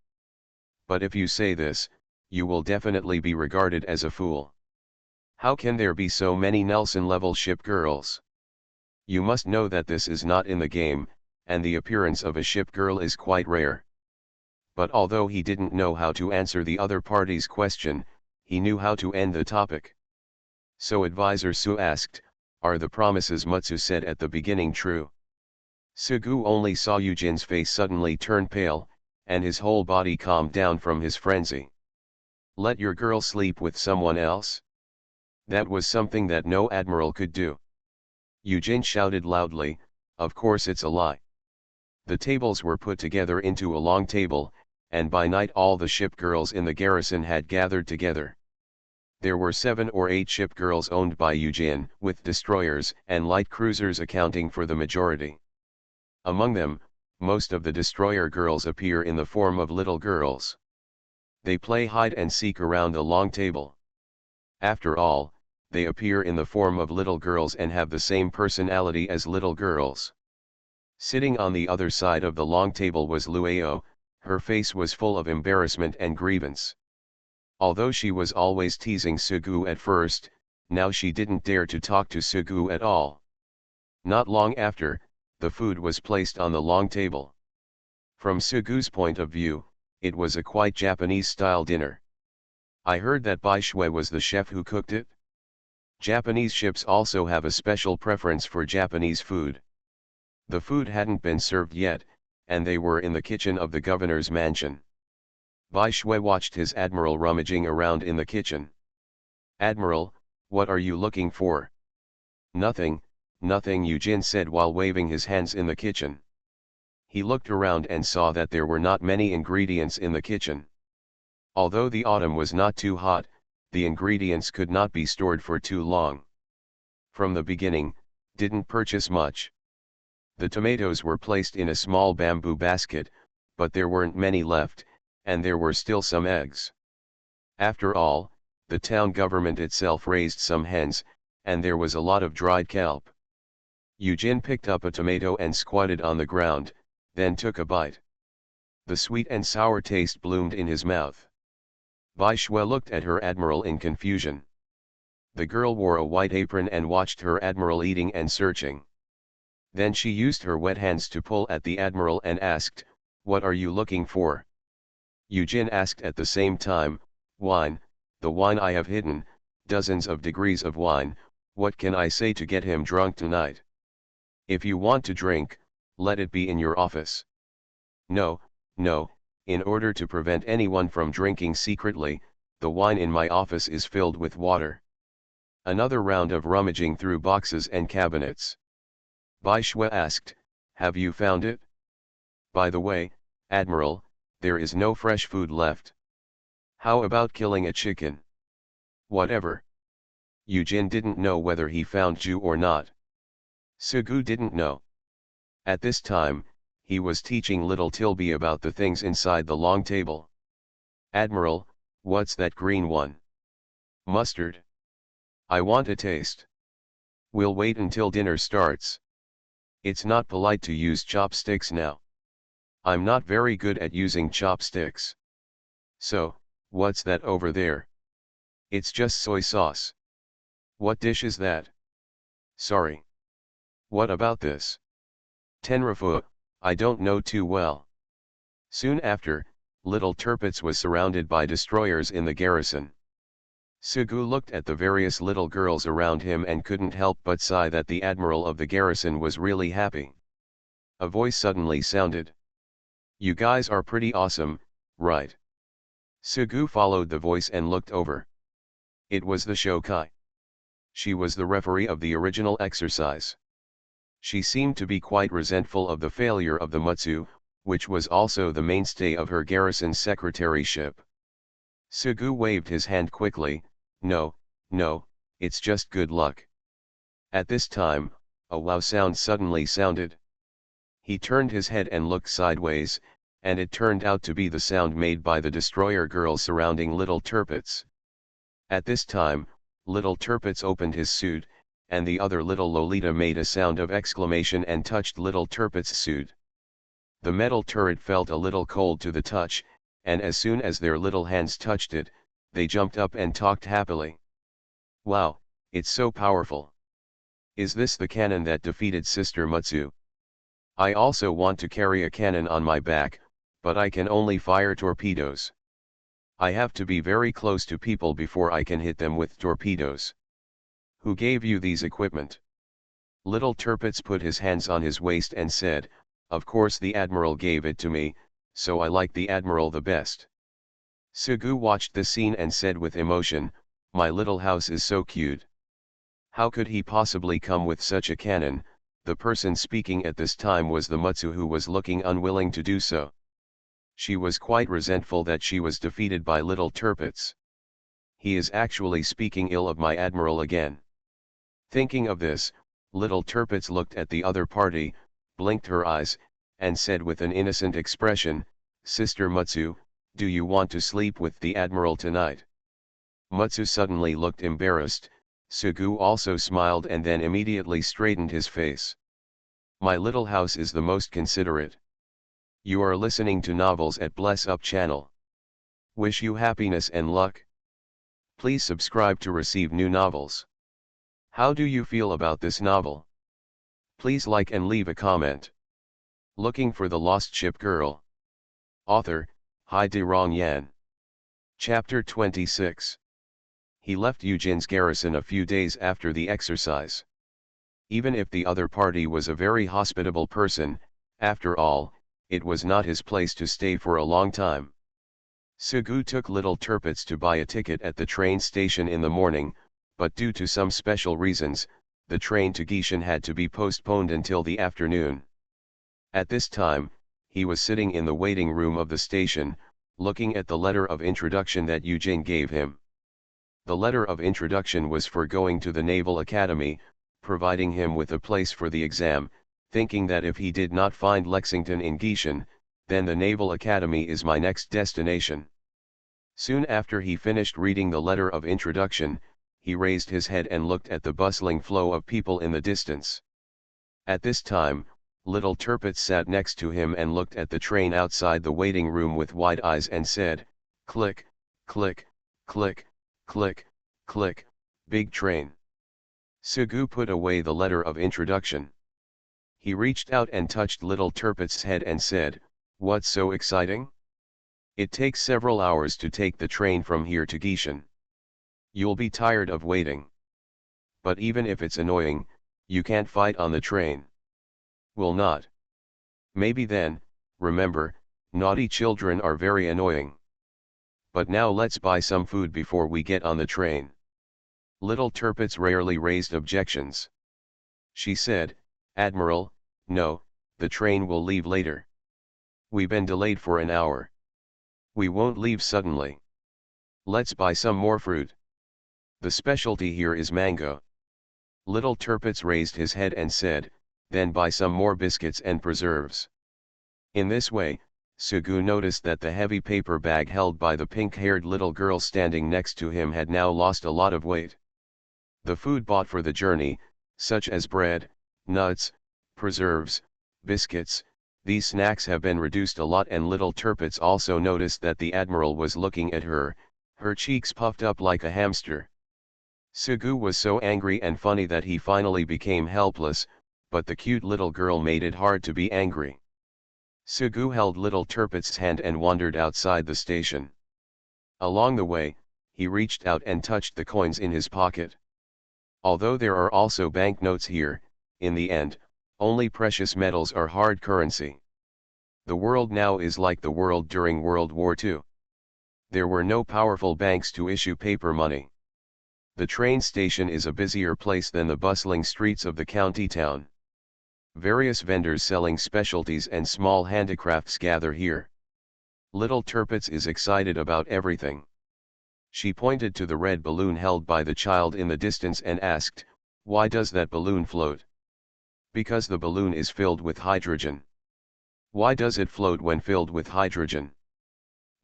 But if you say this, you will definitely be regarded as a fool. How can there be so many Nelson-level ship girls? You must know that this is not in the game, and the appearance of a ship girl is quite rare. But although he didn't know how to answer the other party's question, he knew how to end the topic. So Advisor Su asked, are the promises Mutsu said at the beginning true? Sugu only saw Eugene's face suddenly turn pale, and his whole body calmed down from his frenzy. Let your girl sleep with someone else? That was something that no admiral could do. Eugene shouted loudly, of course it's a lie. The tables were put together into a long table, and by night all the ship girls in the garrison had gathered together. There were 7 or 8 ship girls owned by Eugene, with destroyers and light cruisers accounting for the majority. Among them, most of the destroyer girls appear in the form of little girls. They play hide and seek around a long table. After all, they appear in the form of little girls and have the same personality as little girls. Sitting on the other side of the long table was Luao, Her face was full of embarrassment and grievance. Although she was always teasing Sugu at first, now she didn't dare to talk to Sugu at all. Not long after, the food was placed on the long table. From Sugu's point of view, it was a quite Japanese-style dinner. I heard that Bai Shui was the chef who cooked it. Japanese ships also have a special preference for Japanese food. The food hadn't been served yet, and they were in the kitchen of the governor's mansion. Bai Shui watched his admiral rummaging around in the kitchen. "Admiral, what are you looking for?" "Nothing, nothing," Eugene said while waving his hands in the kitchen. He looked around and saw that there were not many ingredients in the kitchen. Although the autumn was not too hot, the ingredients could not be stored for too long. From the beginning, didn't purchase much. The tomatoes were placed in a small bamboo basket, but there weren't many left, and there were still some eggs. After all, the town government itself raised some hens, and there was a lot of dried kelp. Eugene picked up a tomato and squatted on the ground, then took a bite. The sweet and sour taste bloomed in his mouth. Bai Shui looked at her admiral in confusion. The girl wore a white apron and watched her admiral eating and searching. Then she used her wet hands to pull at the admiral and asked, "What are you looking for?" Eugene asked at the same time, "Wine, the wine I have hidden, dozens of degrees of wine, what can I say to get him drunk tonight? If you want to drink, let it be in your office." "No, no, in order to prevent anyone from drinking secretly, the wine in my office is filled with water." Another round of rummaging through boxes and cabinets. Bai Shui asked, "Have you found it? By the way, Admiral, there is no fresh food left. How about killing a chicken?" "Whatever." Eugene didn't know whether he found Jew or not. Sugu didn't know. At this time, he was teaching little Tilby about the things inside the long table. "Admiral, what's that green one?" "Mustard. I want a taste." "We'll wait until dinner starts. It's not polite to use chopsticks now." "I'm not very good at using chopsticks." "So, what's that over there?" "It's just soy sauce." "What dish is that?" "Sorry." "What about this?" "Tenrafu, I don't know too well." Soon after, little Tirpitz was surrounded by destroyers in the garrison. Sugu looked at the various little girls around him and couldn't help but sigh that the admiral of the garrison was really happy. A voice suddenly sounded. "You guys are pretty awesome, right?" Sugu followed the voice and looked over. It was the Shokai. She was the referee of the original exercise. She seemed to be quite resentful of the failure of the Mutsu, which was also the mainstay of her garrison secretaryship. Sugu waved his hand quickly, "No, no, it's just good luck." At this time, a wow sound suddenly sounded. He turned his head and looked sideways, and it turned out to be the sound made by the destroyer girls surrounding little Tirpitz. At this time, little Tirpitz opened his suit, and the other little Lolita made a sound of exclamation and touched little Tirpitz's suit. The metal turret felt a little cold to the touch, and as soon as their little hands touched it, they jumped up and talked happily. "Wow, it's so powerful. Is this the cannon that defeated Sister Mutsu? I also want to carry a cannon on my back, but I can only fire torpedoes. I have to be very close to people before I can hit them with torpedoes. Who gave you these equipment?" Little Tirpitz put his hands on his waist and said, "Of course the Admiral gave it to me, so I like the Admiral the best." Sugu watched the scene and said with emotion, "My little house is so cute. How could he possibly come with such a cannon?" The person speaking at this time was the Mutsu, who was looking unwilling to do so. She was quite resentful that she was defeated by little Tirpitz. "He is actually speaking ill of my Admiral again." Thinking of this, little Tirpitz looked at the other party, blinked her eyes, and said with an innocent expression, "Sister Mutsu, do you want to sleep with the Admiral tonight?" Mutsu suddenly looked embarrassed. Sugu also smiled and then immediately straightened his face. "My little house is the most considerate." You are listening to Novels at Bless Up channel. Wish you happiness and luck. Please subscribe to receive new novels. How do you feel about this novel? Please like and leave a comment. Looking for the Lost Ship Girl. Author, Hai-De-Rong Yan. Chapter 26. He left Eugen's garrison a few days after the exercise. Even if the other party was a very hospitable person, after all, it was not his place to stay for a long time. Sugu took little Tirpitz to buy a ticket at the train station in the morning, but due to some special reasons, the train to Gishan had to be postponed until the afternoon. At this time, he was sitting in the waiting room of the station, looking at the letter of introduction that Eugen gave him. The letter of introduction was for going to the Naval Academy, providing him with a place for the exam, thinking that if he did not find Lexington in Gishan, then the Naval Academy is my next destination. Soon after he finished reading the letter of introduction, he raised his head and looked at the bustling flow of people in the distance. At this time, little Tirpitz sat next to him and looked at the train outside the waiting room with wide eyes and said, "Click, click, click, click, click, big train." Sugu put away the letter of introduction. He reached out and touched little Tirpitz's head and said, "What's so exciting? It takes several hours to take the train from here to Gishan. You'll be tired of waiting. But even if it's annoying, you can't fight on the train. Will not. Maybe then, remember, naughty children are very annoying. But now let's buy some food before we get on the train." Little Tirpitz rarely raised objections. She said, "Admiral, no, the train will leave later. We've been delayed for an hour. We won't leave suddenly. Let's buy some more fruit. The specialty here is mango." Little Tirpitz raised his head and said, "Then buy some more biscuits and preserves." In this way, Sugu noticed that the heavy paper bag held by the pink-haired little girl standing next to him had now lost a lot of weight. The food bought for the journey, such as bread, nuts, preserves, biscuits, these snacks have been reduced a lot, and little Tirpitz also noticed that the Admiral was looking at her, her cheeks puffed up like a hamster. Sugu was so angry and funny that he finally became helpless, but the cute little girl made it hard to be angry. Sugu held little Tirpitz's hand and wandered outside the station. Along the way, he reached out and touched the coins in his pocket. Although there are also banknotes here, in the end, only precious metals are hard currency. The world now is like the world during World War II. There were no powerful banks to issue paper money. The train station is a busier place than the bustling streets of the county town. Various vendors selling specialties and small handicrafts gather here. Little Tirpitz is excited about everything. She pointed to the red balloon held by the child in the distance and asked, "Why does that balloon float?" "Because the balloon is filled with hydrogen." "Why does it float when filled with hydrogen?"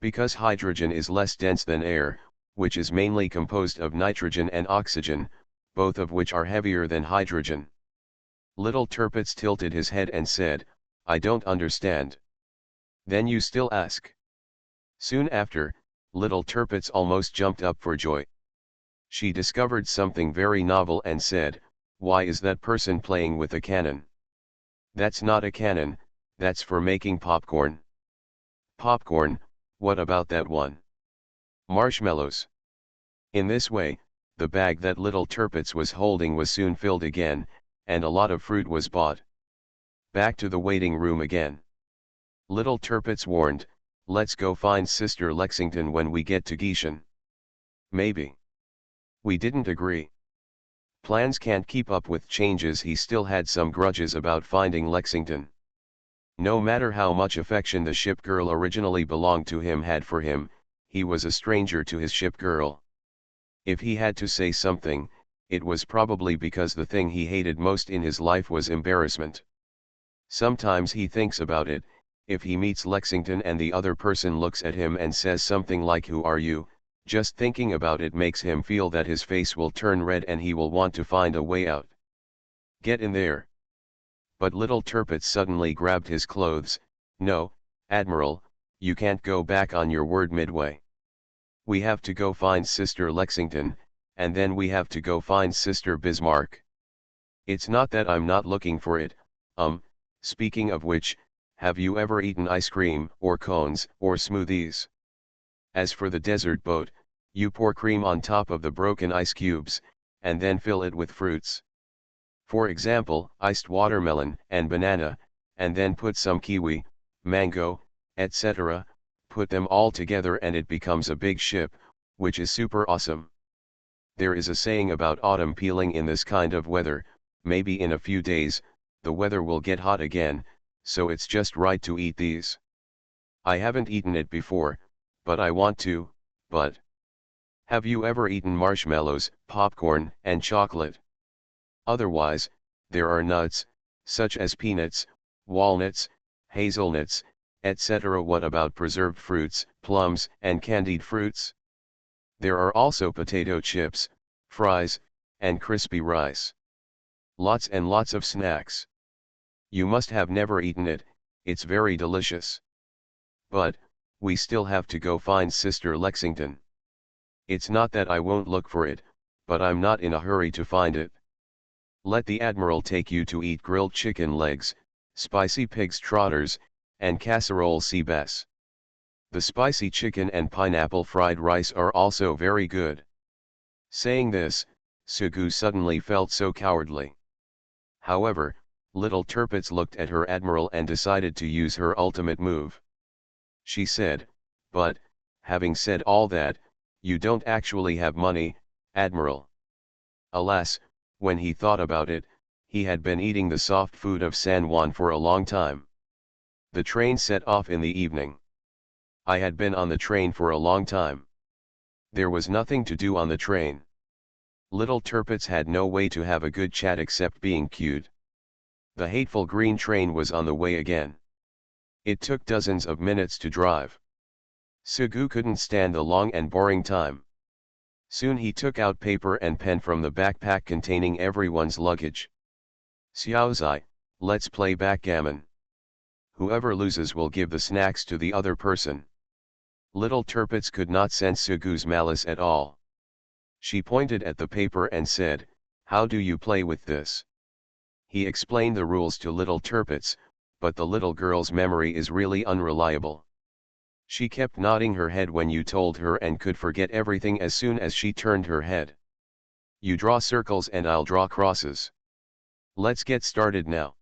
"Because hydrogen is less dense than air, which is mainly composed of nitrogen and oxygen, both of which are heavier than hydrogen." Little Tirpitz tilted his head and said, "I don't understand." "Then you still ask?" Soon after, little Tirpitz almost jumped up for joy. She discovered something very novel and said, "Why is that person playing with a cannon?" "That's not a cannon, that's for making popcorn." "Popcorn, what about that one?" "Marshmallows." In this way, the bag that little Tirpitz was holding was soon filled again, and a lot of fruit was bought. Back to the waiting room again. Little Tirpitz warned, "Let's go find Sister Lexington when we get to Gishan." "Maybe." We didn't agree. Plans can't keep up with changes. He still had some grudges about finding Lexington. No matter how much affection the ship girl originally belonged to him had for him, he was a stranger to his ship girl. If he had to say something, it was probably because the thing he hated most in his life was embarrassment. Sometimes he thinks about it. If he meets Lexington and the other person looks at him and says something like "Who are you?" just thinking about it makes him feel that his face will turn red and he will want to find a way out. Get in there. But little Tirpitz suddenly grabbed his clothes. "No, "Admiral, you can't go back on your word midway. We have to go find Sister Lexington, and then we have to go find Sister Bismarck. It's not that I'm not looking for it, speaking of which, have you ever eaten ice cream, or cones, or smoothies? As for the desert boat, you pour cream on top of the broken ice cubes, and then fill it with fruits. For example, iced watermelon and banana, and then put some kiwi, mango, etc., put them all together and it becomes a big ship, which is super awesome. There is a saying about autumn peeling in this kind of weather, maybe in a few days, the weather will get hot again, so it's just right to eat these. I haven't eaten it before, but I want to, but... Have you ever eaten marshmallows, popcorn, and chocolate? Otherwise, there are nuts, such as peanuts, walnuts, hazelnuts, etc. What about preserved fruits, plums, and candied fruits? There are also potato chips, fries, and crispy rice. Lots and lots of snacks. You must have never eaten it, it's very delicious. But, we still have to go find Sister Lexington. It's not that I won't look for it, but I'm not in a hurry to find it. Let the Admiral take you to eat grilled chicken legs, spicy pig's trotters, and casserole sea bass. The spicy chicken and pineapple fried rice are also very good. Saying this, Sugu suddenly felt so cowardly. However, little Tirpitz looked at her Admiral and decided to use her ultimate move. She said, "But, having said all that, you don't actually have money, Admiral." Alas, when he thought about it, he had been eating the soft food of San Juan for a long time. The train set off in the evening. I had been on the train for a long time. There was nothing to do on the train. Little Tirpitz had no way to have a good chat except being cute. The hateful green train was on the way again. It took dozens of minutes to drive. Sugu couldn't stand the long and boring time. Soon he took out paper and pen from the backpack containing everyone's luggage. "Xiaozai, let's play backgammon. Whoever loses will give the snacks to the other person." Little Tirpitz could not sense Sugu's malice at all. She pointed at the paper and said, "How do you play with this?" He explained the rules to little Tirpitz, but the little girl's memory is really unreliable. She kept nodding her head when you told her and could forget everything as soon as she turned her head. "You draw circles and I'll draw crosses. Let's get started now."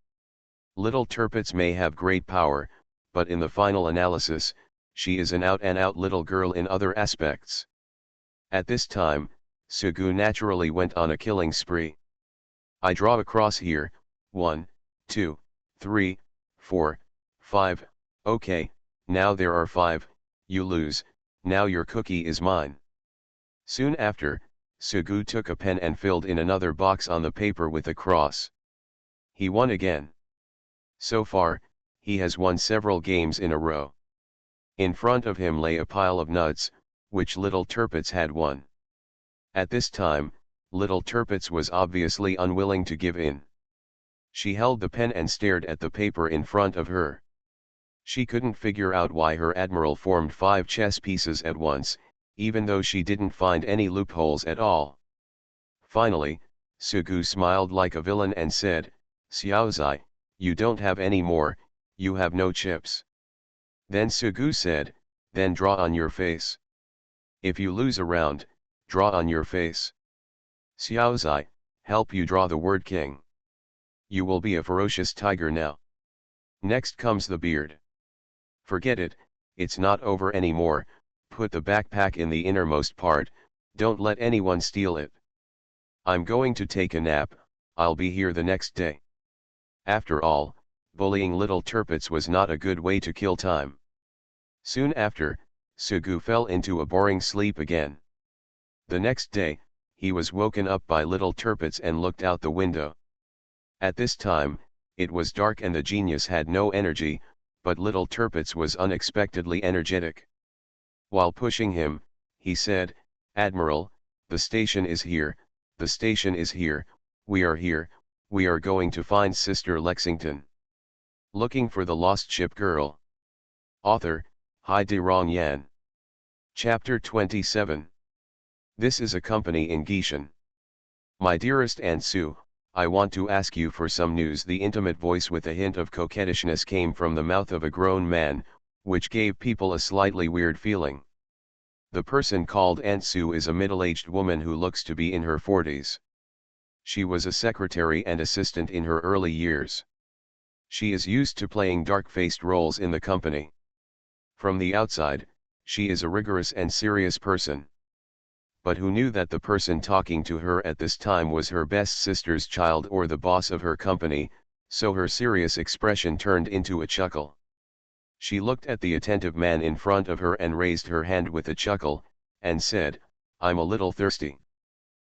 Little Tirpitz may have great power, but in the final analysis, she is an out-and-out little girl in other aspects. At this time, Sugu naturally went on a killing spree. "I draw a cross here, 1, 2, 3, 4, 5, okay. Now there are 5, you lose, now your cookie is mine." Soon after, Sugu took a pen and filled in another box on the paper with a cross. He won again. So far, he has won several games in a row. In front of him lay a pile of nuts, which little Tirpitz had won. At this time, little Tirpitz was obviously unwilling to give in. She held the pen and stared at the paper in front of her. She couldn't figure out why her Admiral formed 5 chess pieces at once, even though she didn't find any loopholes at all. Finally, Sugu smiled like a villain and said, "Xiaozai, you don't have any more, you have no chips." Then Sugu said, "Then draw on your face. If you lose a round, draw on your face. Xiaozai, help you draw the word king. You will be a ferocious tiger now. Next comes the beard. Forget it, it's not over anymore, put the backpack in the innermost part, don't let anyone steal it. I'm going to take a nap, I'll be here the next day." After all, bullying little Tirpitz was not a good way to kill time. Soon after, Sugu fell into a boring sleep again. The next day, he was woken up by little Tirpitz and looked out the window. At this time, it was dark and the genius had no energy, but little Tirpitz was unexpectedly energetic. While pushing him, he said, "Admiral, the station is here, the station is here, we are going to find Sister Lexington. Looking for the lost ship girl." Author, Hai De Rong Yan. Chapter 27. This is a company in Gishan. My dearest Aunt Sue, I want to ask you for some news. The intimate voice with a hint of coquettishness came from the mouth of a grown man, which gave people a slightly weird feeling. The person called Aunt Sue is a middle-aged woman who looks to be in her 40s. She was a secretary and assistant in her early years. She is used to playing dark-faced roles in the company. From the outside, she is a rigorous and serious person. But who knew that the person talking to her at this time was her best sister's child or the boss of her company, so her serious expression turned into a chuckle. She looked at the attentive man in front of her and raised her hand with a chuckle, and said, "I'm a little thirsty."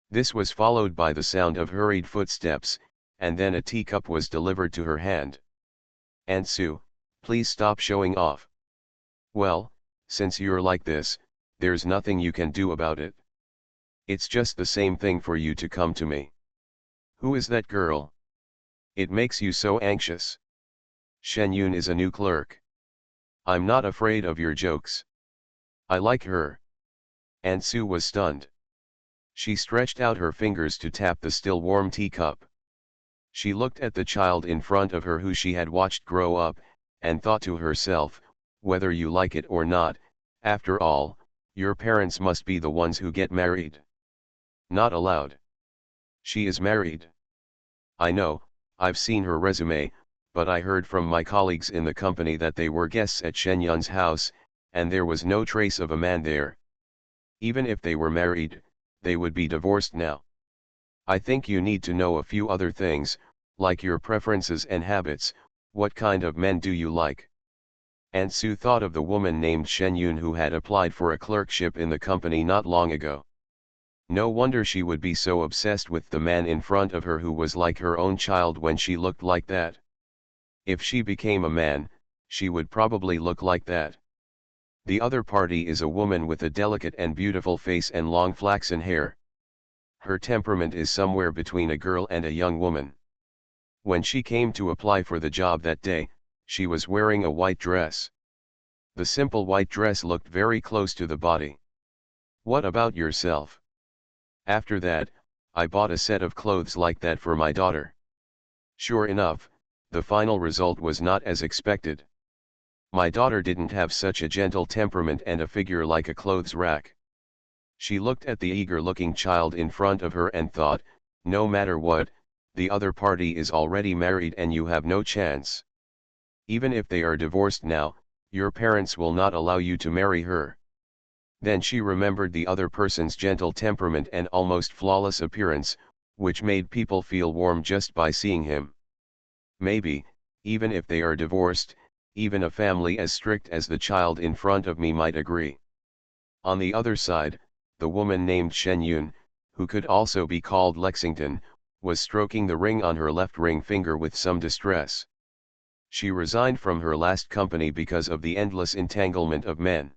This was followed by the sound of hurried footsteps, and then a teacup was delivered to her hand. "Aunt Sue, please stop showing off." "Well, since you're like this, there's nothing you can do about it. It's just the same thing for you to come to me." "Who is that girl? It makes you so anxious." "Shen Yun is a new clerk." "I'm not afraid of your jokes. I like her." Aunt Sue was stunned. She stretched out her fingers to tap the still warm teacup. She looked at the child in front of her who she had watched grow up, and thought to herself, whether you like it or not, after all, your parents must be the ones who get married. Not allowed. She is married. I know, I've seen her resume, but I heard from my colleagues in the company that they were guests at Shen Yun's house, and there was no trace of a man there. Even if they were married, they would be divorced now. I think you need to know a few other things, like your preferences and habits. What kind of men do you like?" Aunt Sue thought of the woman named Shen Yun who had applied for a clerkship in the company not long ago. No wonder she would be so obsessed with the man in front of her who was like her own child when she looked like that. If she became a man, she would probably look like that. The other party is a woman with a delicate and beautiful face and long flaxen hair. Her temperament is somewhere between a girl and a young woman. When she came to apply for the job that day, she was wearing a white dress. The simple white dress looked very close to the body. "What about yourself?" "After that, I bought a set of clothes like that for my daughter." Sure enough, the final result was not as expected. My daughter didn't have such a gentle temperament and a figure like a clothes rack. She looked at the eager-looking child in front of her and thought, no matter what, the other party is already married and you have no chance. Even if they are divorced now, your parents will not allow you to marry her. Then she remembered the other person's gentle temperament and almost flawless appearance, which made people feel warm just by seeing him. Maybe, even if they are divorced, even a family as strict as the child in front of me might agree. On the other side, the woman named Shen Yun, who could also be called Lexington, was stroking the ring on her left ring finger with some distress. She resigned from her last company because of the endless entanglement of men.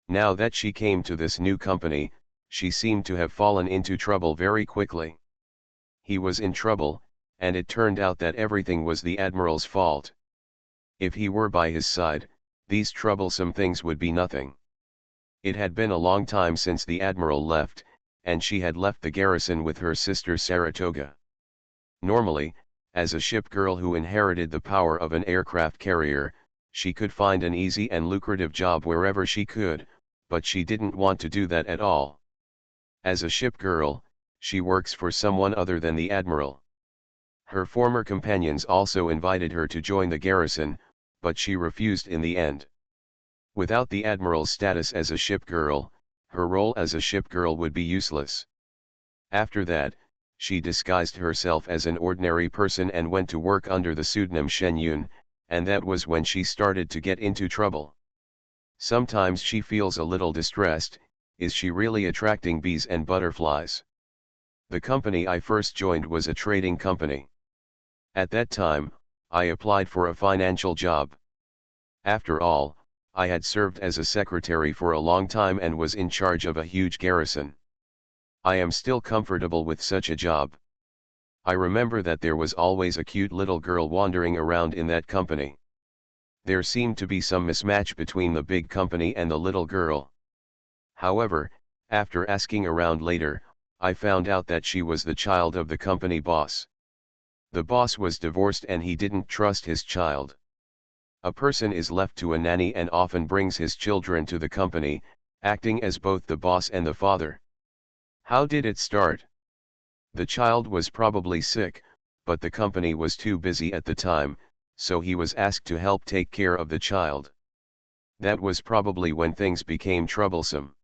Now that she came to this new company, she seemed to have fallen into trouble very quickly. He was in trouble, and it turned out that everything was the Admiral's fault. If he were by his side, these troublesome things would be nothing. It had been a long time since the Admiral left, and she had left the garrison with her sister Saratoga. Normally, as a ship girl who inherited the power of an aircraft carrier, she could find an easy and lucrative job wherever she could, but she didn't want to do that at all. As a ship girl, she works for someone other than the Admiral. Her former companions also invited her to join the garrison, but she refused in the end. Without the Admiral's status as a ship girl, her role as a ship girl would be useless. After that, she disguised herself as an ordinary person and went to work under the pseudonym Shen Yun, and that was when she started to get into trouble. Sometimes she feels a little distressed. Is she really attracting bees and butterflies? The company I first joined was a trading company. At that time, I applied for a financial job. After all, I had served as a secretary for a long time and was in charge of a huge garrison. I am still comfortable with such a job. I remember that there was always a cute little girl wandering around in that company. There seemed to be some mismatch between the big company and the little girl. However, after asking around later, I found out that she was the child of the company boss. The boss was divorced and he didn't trust his child. A person is left to a nanny and often brings his children to the company, acting as both the boss and the father. How did it start? The child was probably sick, but the company was too busy at the time, so he was asked to help take care of the child. That was probably when things became troublesome.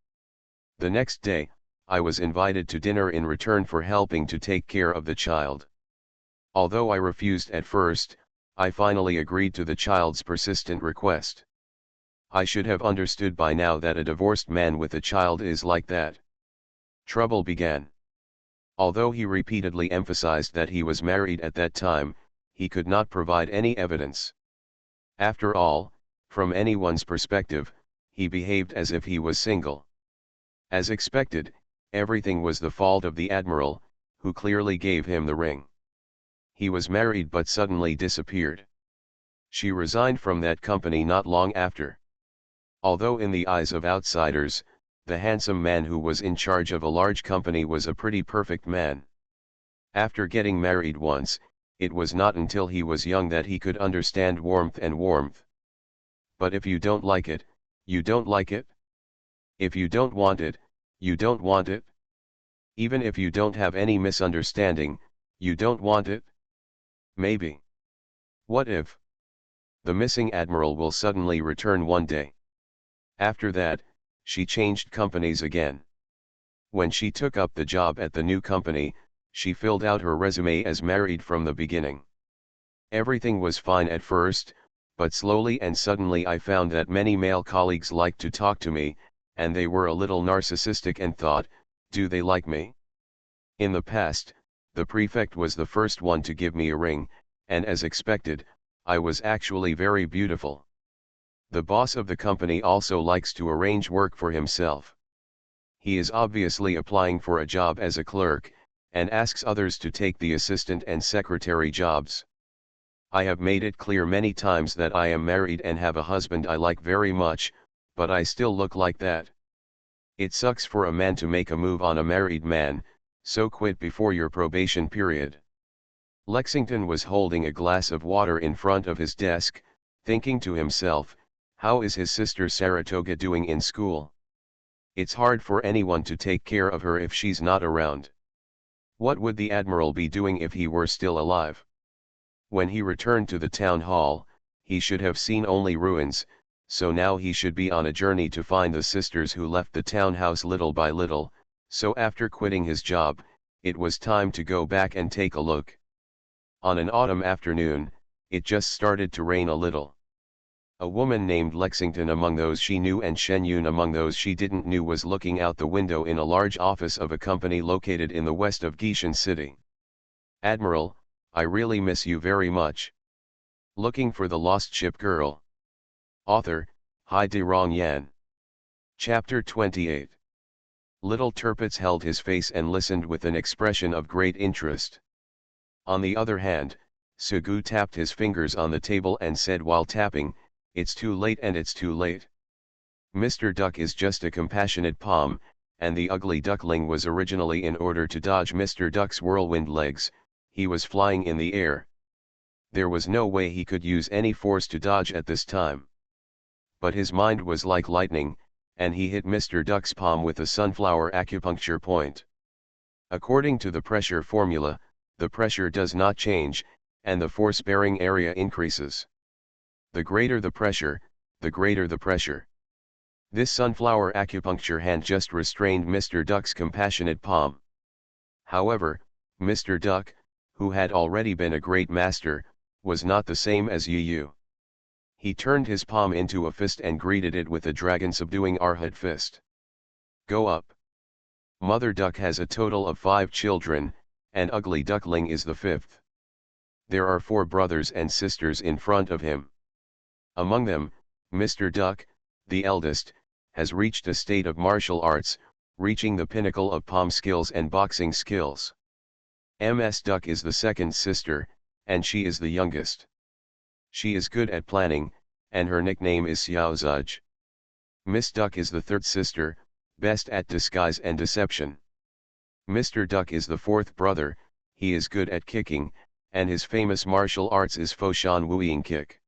The next day, I was invited to dinner in return for helping to take care of the child. Although I refused at first, I finally agreed to the child's persistent request. I should have understood by now that a divorced man with a child is like that. Trouble began. Although he repeatedly emphasized that he was married at that time, he could not provide any evidence. After all, from anyone's perspective, he behaved as if he was single. As expected, everything was the fault of the admiral, who clearly gave him the ring. He was married but suddenly disappeared. She resigned from that company not long after. Although in the eyes of outsiders, the handsome man who was in charge of a large company was a pretty perfect man. After getting married once, it was not until he was young that he could understand warmth and warmth. But if you don't like it, you don't like it. If you don't want it, you don't want it. Even if you don't have any misunderstanding, you don't want it. Maybe. What if the missing admiral will suddenly return one day? After that, she changed companies again. When she took up the job at the new company, she filled out her resume as married from the beginning. Everything was fine at first, but slowly and suddenly I found that many male colleagues liked to talk to me, and they were a little narcissistic and thought, do they like me? In the past, the prefect was the first one to give me a ring, and as expected, I was actually very beautiful. The boss of the company also likes to arrange work for himself. He is obviously applying for a job as a clerk, and asks others to take the assistant and secretary jobs. I have made it clear many times that I am married and have a husband I like very much, but I still look like that. It sucks for a man to make a move on a married man, so quit before your probation period. Lexington was holding a glass of water in front of his desk, thinking to himself, how is his sister Saratoga doing in school? It's hard for anyone to take care of her if she's not around. What would the admiral be doing if he were still alive? When he returned to the town hall, he should have seen only ruins, so now he should be on a journey to find the sisters who left the townhouse little by little, so after quitting his job, it was time to go back and take a look. On an autumn afternoon, it just started to rain a little. A woman named Lexington among those she knew and Shen Yun among those she didn't knew was looking out the window in a large office of a company located in the west of Gishan City. Admiral, I really miss you very much. Looking for the Lost Ship Girl. Author, Hai De Rong Yan. Chapter 28. Little Tirpitz held his face and listened with an expression of great interest. On the other hand, Sugu tapped his fingers on the table and said while tapping, it's too late and it's too late. Mr. Duck is just a compassionate palm, and the ugly duckling was originally in order to dodge Mr. Duck's whirlwind legs. He was flying in the air. There was no way he could use any force to dodge at this time. But his mind was like lightning, and he hit Mr. Duck's palm with a sunflower acupuncture point. According to the pressure formula, the pressure does not change, and the force-bearing area increases. The greater the pressure, the greater the pressure. This sunflower acupuncture hand just restrained Mr. Duck's compassionate palm. However, Mr. Duck, who had already been a great master, was not the same as Yu. He turned his palm into a fist and greeted it with a dragon-subduing Arhat fist. Go up. Mother Duck has a total of 5 children, and Ugly Duckling is the 5th. There are 4 brothers and sisters in front of him. Among them, Mr. Duck, the eldest, has reached a state of martial arts, reaching the pinnacle of palm skills and boxing skills. Ms. Duck is the 2nd sister, and she is the youngest. She is good at planning, and her nickname is Xiaozuj. Miss Duck is the third sister, best at disguise and deception. Mr. Duck is the fourth brother, he is good at kicking, and his famous martial arts is Foshan Wuing kick.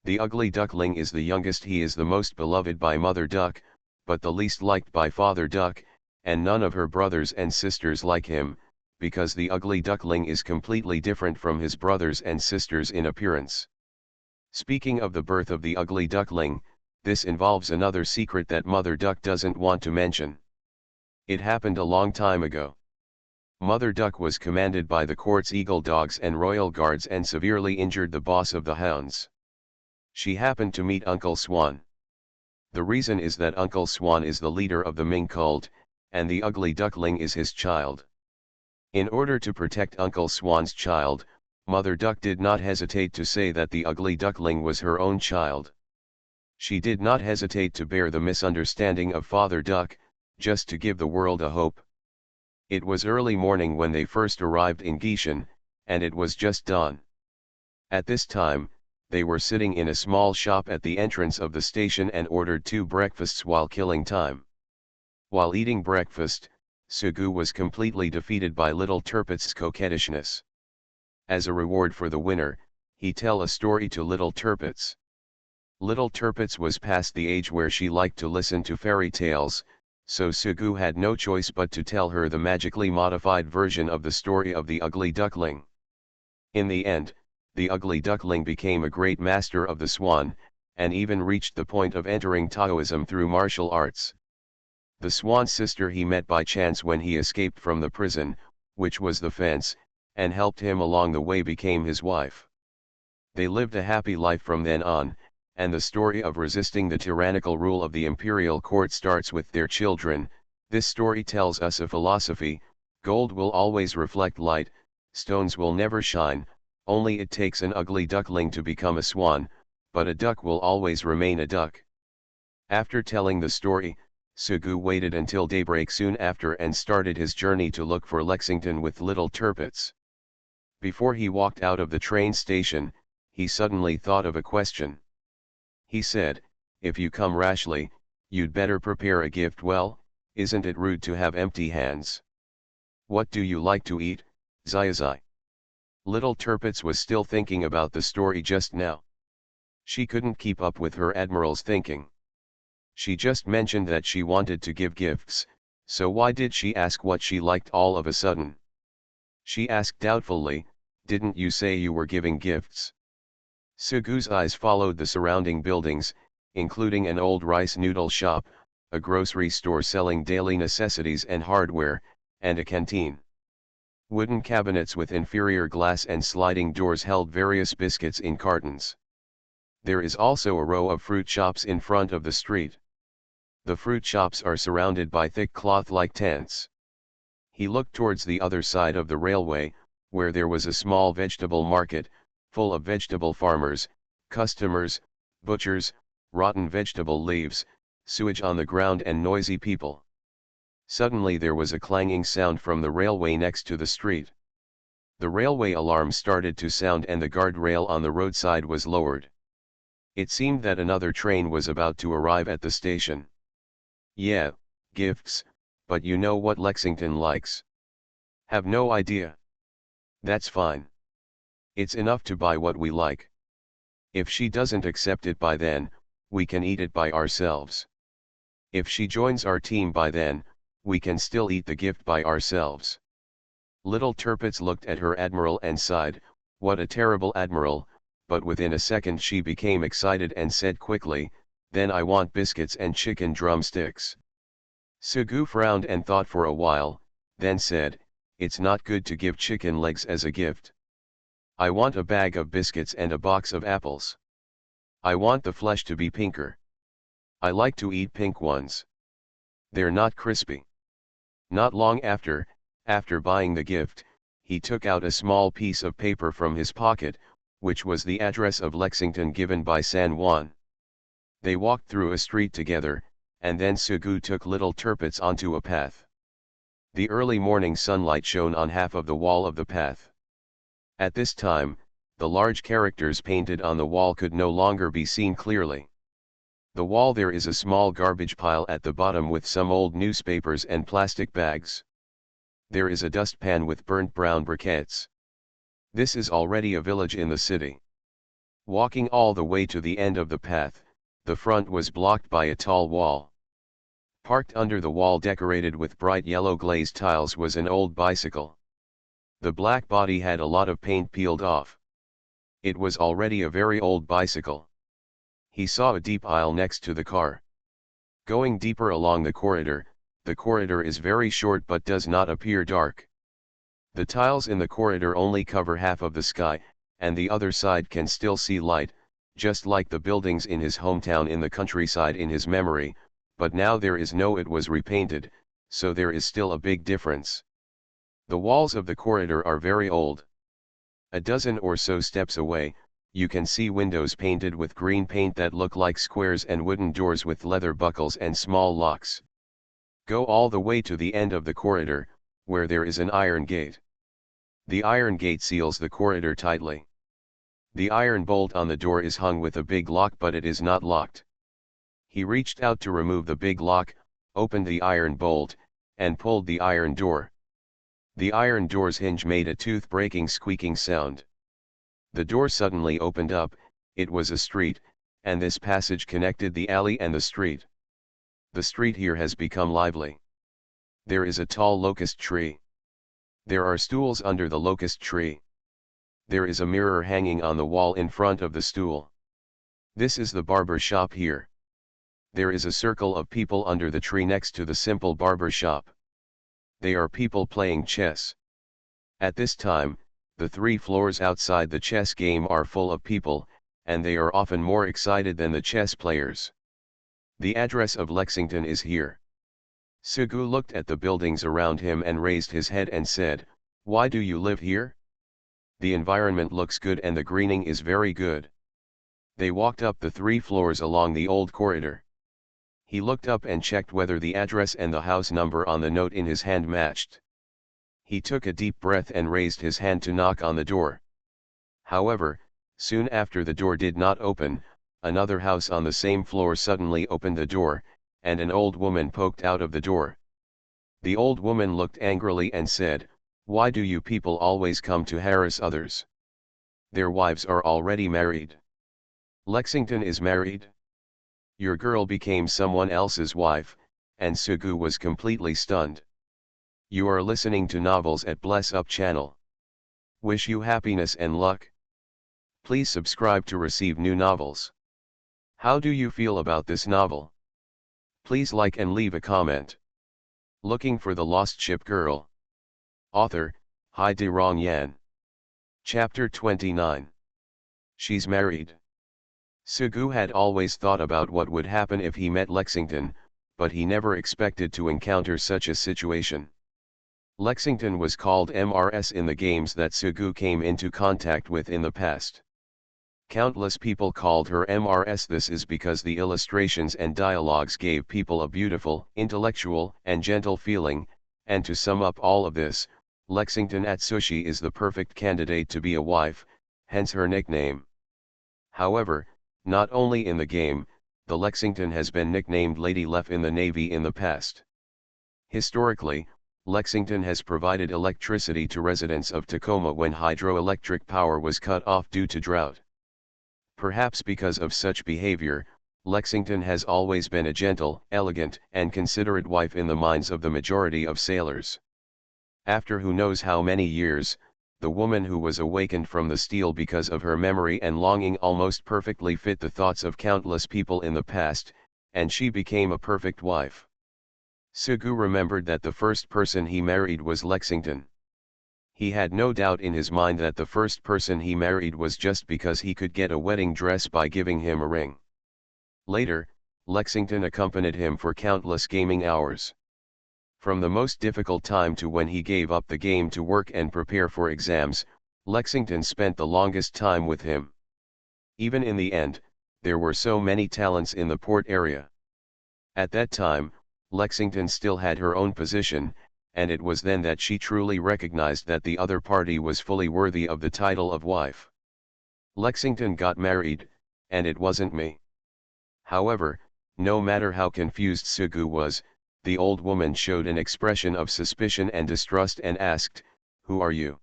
The ugly duckling is the youngest, he is the most beloved by Mother Duck, but the least liked by Father Duck, and none of her brothers and sisters like him, because the ugly duckling is completely different from his brothers and sisters in appearance. Speaking of the birth of the ugly duckling, this involves another secret that Mother Duck doesn't want to mention. It happened a long time ago. Mother Duck was commanded by the court's eagle dogs and royal guards and severely injured the boss of the hounds. She happened to meet Uncle Swan. The reason is that Uncle Swan is the leader of the Ming cult, and the ugly duckling is his child. In order to protect Uncle Swan's child, Mother Duck did not hesitate to say that the ugly duckling was her own child. She did not hesitate to bear the misunderstanding of Father Duck, just to give the world a hope. It was early morning when they first arrived in Gishan, and it was just dawn. At this time, they were sitting in a small shop at the entrance of the station and ordered 2 breakfasts while killing time. While eating breakfast, Sugu was completely defeated by Little Turpit's coquettishness. As a reward for the winner, he tell a story to Little Turpitz. Little Turpitz was past the age where she liked to listen to fairy tales, so Sugu had no choice but to tell her the magically modified version of the story of the ugly duckling. In the end, the ugly duckling became a great master of the swan, and even reached the point of entering Taoism through martial arts. The swan's sister he met by chance when he escaped from the prison, which was the fence, and helped him along the way, became his wife. They lived a happy life from then on, and the story of resisting the tyrannical rule of the imperial court starts with their children. This story tells us a philosophy: gold will always reflect light, stones will never shine, only it takes an ugly duckling to become a swan, but a duck will always remain a duck. After telling the story, Sugu waited until daybreak soon after and started his journey to look for Lexington with Little Turpitz. Before he walked out of the train station, he suddenly thought of a question. He said, "If you come rashly, you'd better prepare a gift well, isn't it rude to have empty hands? What do you like to eat, Xiaozai?" Little Turpitz was still thinking about the story just now. She couldn't keep up with her admiral's thinking. She just mentioned that she wanted to give gifts, so why did she ask what she liked all of a sudden? She asked doubtfully, "Didn't you say you were giving gifts?" Sugu's eyes followed the surrounding buildings, including an old rice noodle shop, a grocery store selling daily necessities and hardware, and a canteen. Wooden cabinets with inferior glass and sliding doors held various biscuits in cartons. There is also a row of fruit shops in front of the street. The fruit shops are surrounded by thick cloth-like tents. He looked towards the other side of the railway, where there was a small vegetable market, full of vegetable farmers, customers, butchers, rotten vegetable leaves, sewage on the ground and noisy people. Suddenly there was a clanging sound from the railway next to the street. The railway alarm started to sound and the guardrail on the roadside was lowered. It seemed that another train was about to arrive at the station. "Yeah, gifts, but you know what Lexington likes." "Have no idea." "That's fine. It's enough to buy what we like. If she doesn't accept it by then, we can eat it by ourselves. If she joins our team by then, we can still eat the gift by ourselves." Little Turpitz looked at her admiral and sighed, "What a terrible admiral," but within a second she became excited and said quickly, "Then I want biscuits and chicken drumsticks." Sugu frowned and thought for a while, then said, "It's not good to give chicken legs as a gift. I want a bag of biscuits and a box of apples. I want the flesh to be pinker. I like to eat pink ones. They're not crispy." Not long after buying the gift, he took out a small piece of paper from his pocket, which was the address of Lexington given by San Juan. They walked through a street together, and then Sugu took Little Turpitz onto a path. The early morning sunlight shone on half of the wall of the path. At this time, the large characters painted on the wall could no longer be seen clearly. The wall there is a small garbage pile at the bottom with some old newspapers and plastic bags. There is a dustpan with burnt brown briquettes. This is already a village in the city. Walking all the way to the end of the path, the front was blocked by a tall wall. Parked under the wall decorated with bright yellow glazed tiles was an old bicycle. The black body had a lot of paint peeled off. It was already a very old bicycle. He saw a deep aisle next to the car. Going deeper along the corridor is very short but does not appear dark. The tiles in the corridor only cover half of the sky, and the other side can still see light, just like the buildings in his hometown in the countryside in his memory, but now there is no, it was repainted, so there is still a big difference. The walls of the corridor are very old. A dozen or so steps away, you can see windows painted with green paint that look like squares and wooden doors with leather buckles and small locks. Go all the way to the end of the corridor, where there is an iron gate. The iron gate seals the corridor tightly. The iron bolt on the door is hung with a big lock, but it is not locked. He reached out to remove the big lock, opened the iron bolt, and pulled the iron door. The iron door's hinge made a tooth-breaking squeaking sound. The door suddenly opened up. It was a street, and this passage connected the alley and the street. The street here has become lively. There is a tall locust tree. There are stools under the locust tree. There is a mirror hanging on the wall in front of the stool. This is the barber shop here. There is a circle of people under the tree next to the simple barber shop. They are people playing chess. At this time, the 3 floors outside the chess game are full of people, and they are often more excited than the chess players. The address of Lexington is here. Sugu looked at the buildings around him and raised his head and said, "Why do you live here? The environment looks good and the greening is very good." They walked up the 3 floors along the old corridor. He looked up and checked whether the address and the house number on the note in his hand matched. He took a deep breath and raised his hand to knock on the door. However, soon after the door did not open, another house on the same floor suddenly opened the door, and an old woman poked out of the door. The old woman looked angrily and said, "Why do you people always come to harass others? Their wives are already married. Lexington is married? Your girl became someone else's wife," and Sugu was completely stunned. You are listening to novels at Bless Up channel. Wish you happiness and luck. Please subscribe to receive new novels. How do you feel about this novel? Please like and leave a comment. Looking for the Lost Ship Girl. Author, Hai De Rong Yan. Chapter 29. She's married. Sugu had always thought about what would happen if he met Lexington, but he never expected to encounter such a situation. Lexington was called MRS in the games that Sugu came into contact with in the past. Countless people called her MRS. This is because the illustrations and dialogues gave people a beautiful, intellectual, and gentle feeling, and to sum up all of this, Lexington Atsushi is the perfect candidate to be a wife, hence her nickname. However, not only in the game, the Lexington has been nicknamed Lady Lef in the Navy in the past. Historically, Lexington has provided electricity to residents of Tacoma when hydroelectric power was cut off due to drought. Perhaps because of such behavior, Lexington has always been a gentle, elegant, and considerate wife in the minds of the majority of sailors. After who knows how many years, the woman who was awakened from the steel because of her memory and longing almost perfectly fit the thoughts of countless people in the past, and she became a perfect wife. Sugu remembered that the first person he married was Lexington. He had no doubt in his mind that the first person he married was just because he could get a wedding dress by giving him a ring. Later, Lexington accompanied him for countless gaming hours. From the most difficult time to when he gave up the game to work and prepare for exams, Lexington spent the longest time with him. Even in the end, there were so many talents in the port area. At that time, Lexington still had her own position, and it was then that she truly recognized that the other party was fully worthy of the title of wife. Lexington got married, and it wasn't me. However, no matter how confused Sugu was, the old woman showed an expression of suspicion and distrust and asked, "Who are you?"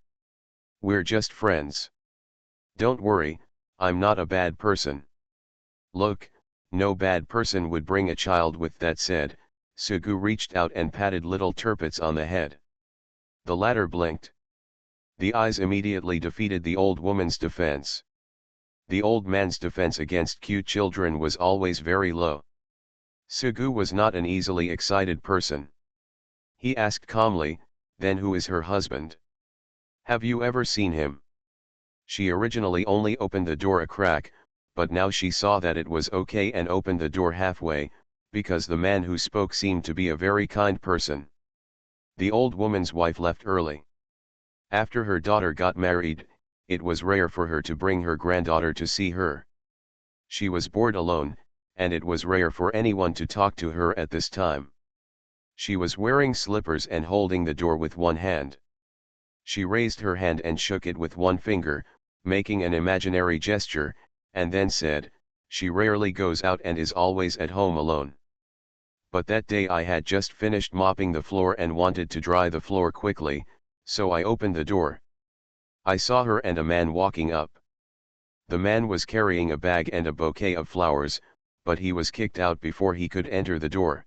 "We're just friends." "Don't worry, I'm not a bad person." "Look, no bad person would bring a child." With that said, Sugu reached out and patted little Tirpitz on the head. The latter blinked. The eyes immediately defeated the old woman's defense. The old man's defense against cute children was always very low. Sugu was not an easily excited person. He asked calmly, "Then who is her husband? Have you ever seen him?" She originally only opened the door a crack, but now she saw that it was okay and opened the door halfway, because the man who spoke seemed to be a very kind person. The old woman's wife left early. After her daughter got married, it was rare for her to bring her granddaughter to see her. She was bored alone, and it was rare for anyone to talk to her at this time. She was wearing slippers and holding the door with one hand. She raised her hand and shook it with one finger, making an imaginary gesture, and then said, "She rarely goes out and is always at home alone. But that day I had just finished mopping the floor and wanted to dry the floor quickly, so I opened the door. I saw her and a man walking up. The man was carrying a bag and a bouquet of flowers, but he was kicked out before he could enter the door.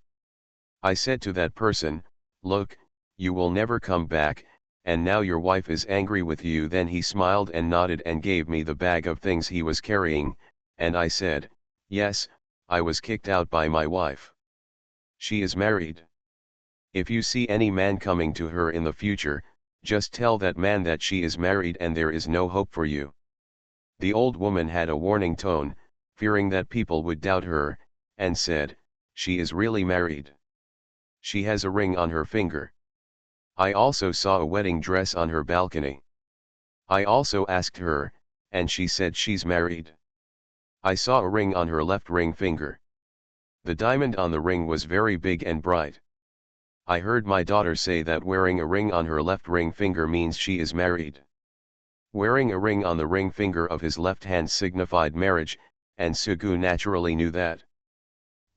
I said to that person, 'Look, you will never come back, and now your wife is angry with you.' Then he smiled and nodded and gave me the bag of things he was carrying, and I said, 'Yes, I was kicked out by my wife. She is married. If you see any man coming to her in the future, just tell that man that she is married and there is no hope for you.'" The old woman had a warning tone, fearing that people would doubt her, and said, "She is really married. She has a ring on her finger. I also saw a wedding dress on her balcony. I also asked her, and she said she's married. I saw a ring on her left ring finger. The diamond on the ring was very big and bright. I heard my daughter say that wearing a ring on her left ring finger means she is married." Wearing a ring on the ring finger of his left hand signified marriage, and Sugu naturally knew that.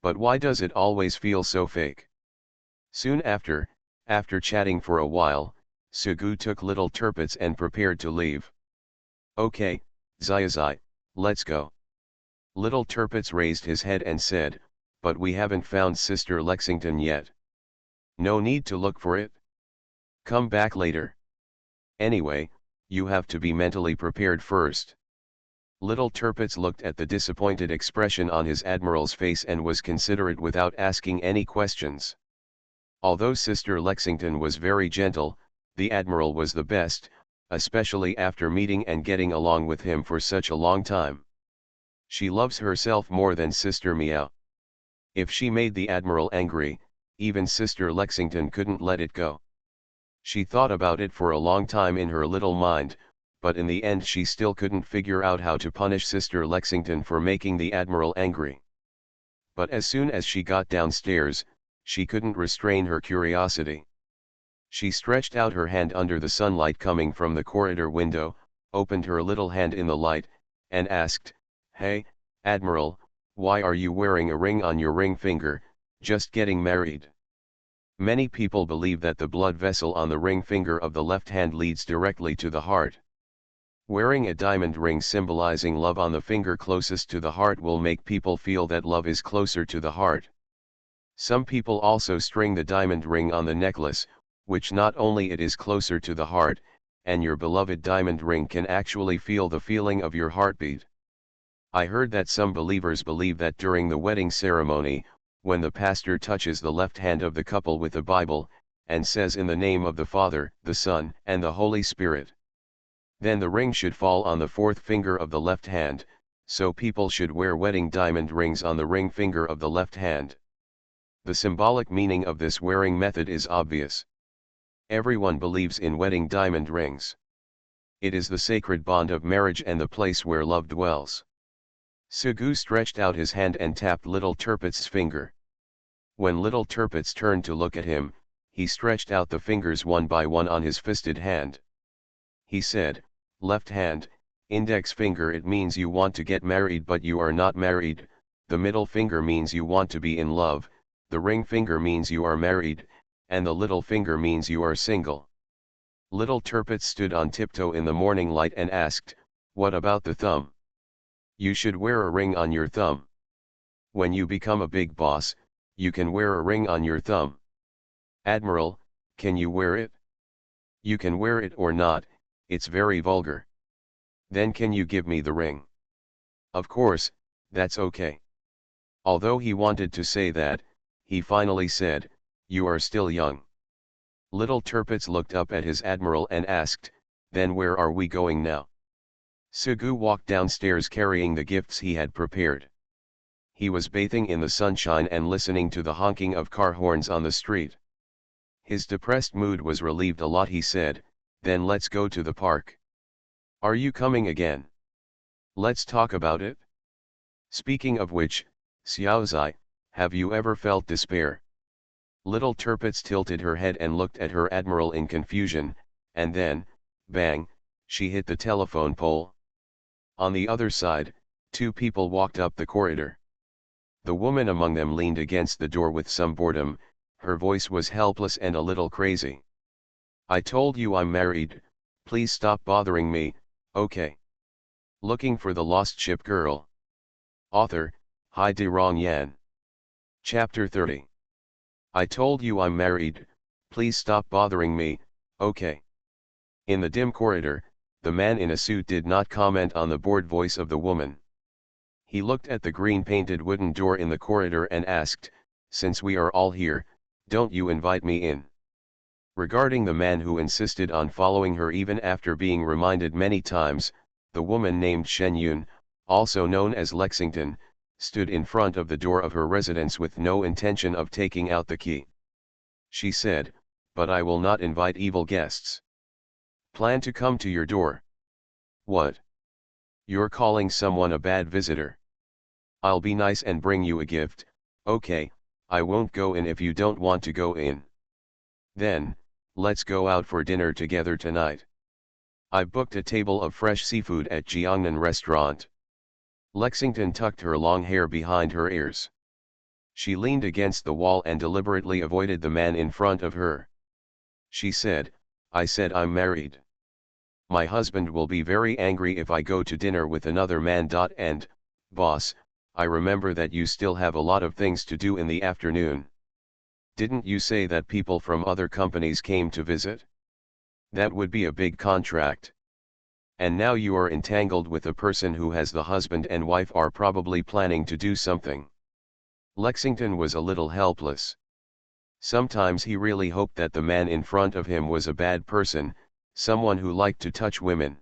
But why does it always feel so fake? Soon after chatting for a while, Sugu took little Tirpitz and prepared to leave. "Okay, Zyazai, let's go." Little Tirpitz raised his head and said, "But we haven't found Sister Lexington yet." "No need to look for it. Come back later. Anyway, you have to be mentally prepared first." Little Tirpitz looked at the disappointed expression on his admiral's face and was considerate without asking any questions. Although Sister Lexington was very gentle, the admiral was the best, especially after meeting and getting along with him for such a long time. She loves herself more than Sister Meow. If she made the admiral angry, even Sister Lexington couldn't let it go. She thought about it for a long time in her little mind, but in the end she still couldn't figure out how to punish Sister Lexington for making the admiral angry. But as soon as she got downstairs, she couldn't restrain her curiosity. She stretched out her hand under the sunlight coming from the corridor window, opened her little hand in the light, and asked, "Hey, Admiral, why are you wearing a ring on your ring finger, just getting married?" Many people believe that the blood vessel on the ring finger of the left hand leads directly to the heart. Wearing a diamond ring symbolizing love on the finger closest to the heart will make people feel that love is closer to the heart. Some people also string the diamond ring on the necklace, which not only it is closer to the heart, and your beloved diamond ring can actually feel the feeling of your heartbeat. I heard that some believers believe that during the wedding ceremony, when the pastor touches the left hand of the couple with the Bible, and says in the name of the Father, the Son, and the Holy Spirit, then the ring should fall on the fourth finger of the left hand, so people should wear wedding diamond rings on the ring finger of the left hand. The symbolic meaning of this wearing method is obvious. Everyone believes in wedding diamond rings. It is the sacred bond of marriage and the place where love dwells. Sugu stretched out his hand and tapped little Tirpitz's finger. When little Tirpitz turned to look at him, he stretched out the fingers one by one on his fisted hand. He said, "Left hand, Index finger, it means you want to get married but you are not married. The middle finger means you want to be in love. The ring finger means you are married, and the little finger means you are single. Little Turpitz stood on tiptoe in the morning light and asked, "What about the thumb? You should wear a ring on your thumb. When you become a big boss, you can wear a ring on your thumb." "Admiral, can you wear it?" "You can wear it or not, it's very vulgar." "Then can you give me the ring?" "Of course, that's okay." Although he wanted to say that, he finally said, "You are still young." Little Turpitz looked up at his admiral and asked, "Then where are we going now?" Sugu walked downstairs carrying the gifts he had prepared. He was bathing in the sunshine and listening to the honking of car horns on the street. His depressed mood was relieved a lot. He said, "Then let's go to the park." "Are you coming again?" "Let's talk about it." "Speaking of which, Xiaozai, have you ever felt despair?" Little Turpitz tilted her head and looked at her admiral in confusion, and then, bang, she hit the telephone pole. On the other side, two people walked up the corridor. The woman among them leaned against the door with some boredom. Her voice was helpless and a little crazy. "I told you I'm married, please stop bothering me, okay?" Looking for the Lost Ship Girl. Author, Hai De Rong Yan. Chapter 30. I told you I'm married, please stop bothering me, okay? In the dim corridor, the man in a suit did not comment on the bored voice of the woman. He looked at the green-painted wooden door in the corridor and asked, "Since we are all here, don't you invite me in?" Regarding the man who insisted on following her even after being reminded many times, the woman named Shen Yun, also known as Lexington, stood in front of the door of her residence with no intention of taking out the key. She said, "But I will not invite evil guests." "Plan to come to your door." "What? You're calling someone a bad visitor?" "I'll be nice and bring you a gift, okay? I won't go in if you don't want to go in." "Then, let's go out for dinner together tonight. I've booked a table of fresh seafood at Jiangnan restaurant." Lexington tucked her long hair behind her ears. She leaned against the wall and deliberately avoided the man in front of her. She said, "I said I'm married. My husband will be very angry if I go to dinner with another man. And, boss, I remember that you still have a lot of things to do in the afternoon. Didn't you say that people from other companies came to visit? That would be a big contract. And now you are entangled with a person who has the husband and wife are probably planning to do something." Lexington was a little helpless. Sometimes he really hoped that the man in front of him was a bad person, someone who liked to touch women.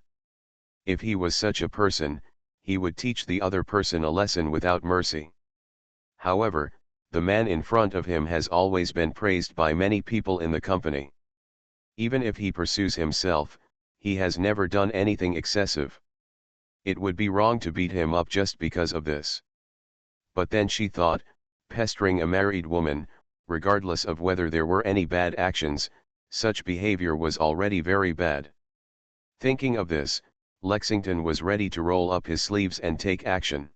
If he was such a person, he would teach the other person a lesson without mercy. However, the man in front of him has always been praised by many people in the company. Even if he pursues himself, he has never done anything excessive. It would be wrong to beat him up just because of this. But then she thought, pestering a married woman, regardless of whether there were any bad actions, such behavior was already very bad. Thinking of this, Lexington was ready to roll up his sleeves and take action.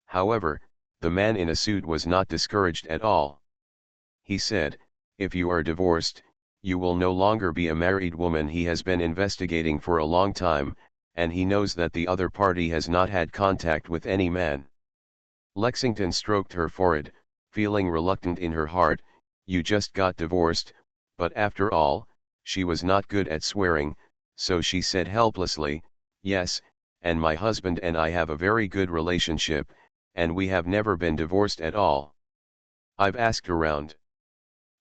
However, the man in a suit was not discouraged at all. He said, "If you are divorced, you will no longer be a married woman." He has been investigating for a long time, and he knows that the other party has not had contact with any man. Lexington stroked her forehead, feeling reluctant in her heart. You just got divorced, but after all, she was not good at swearing, so she said helplessly, "Yes, and my husband and I have a very good relationship, and we have never been divorced at all. I've asked around.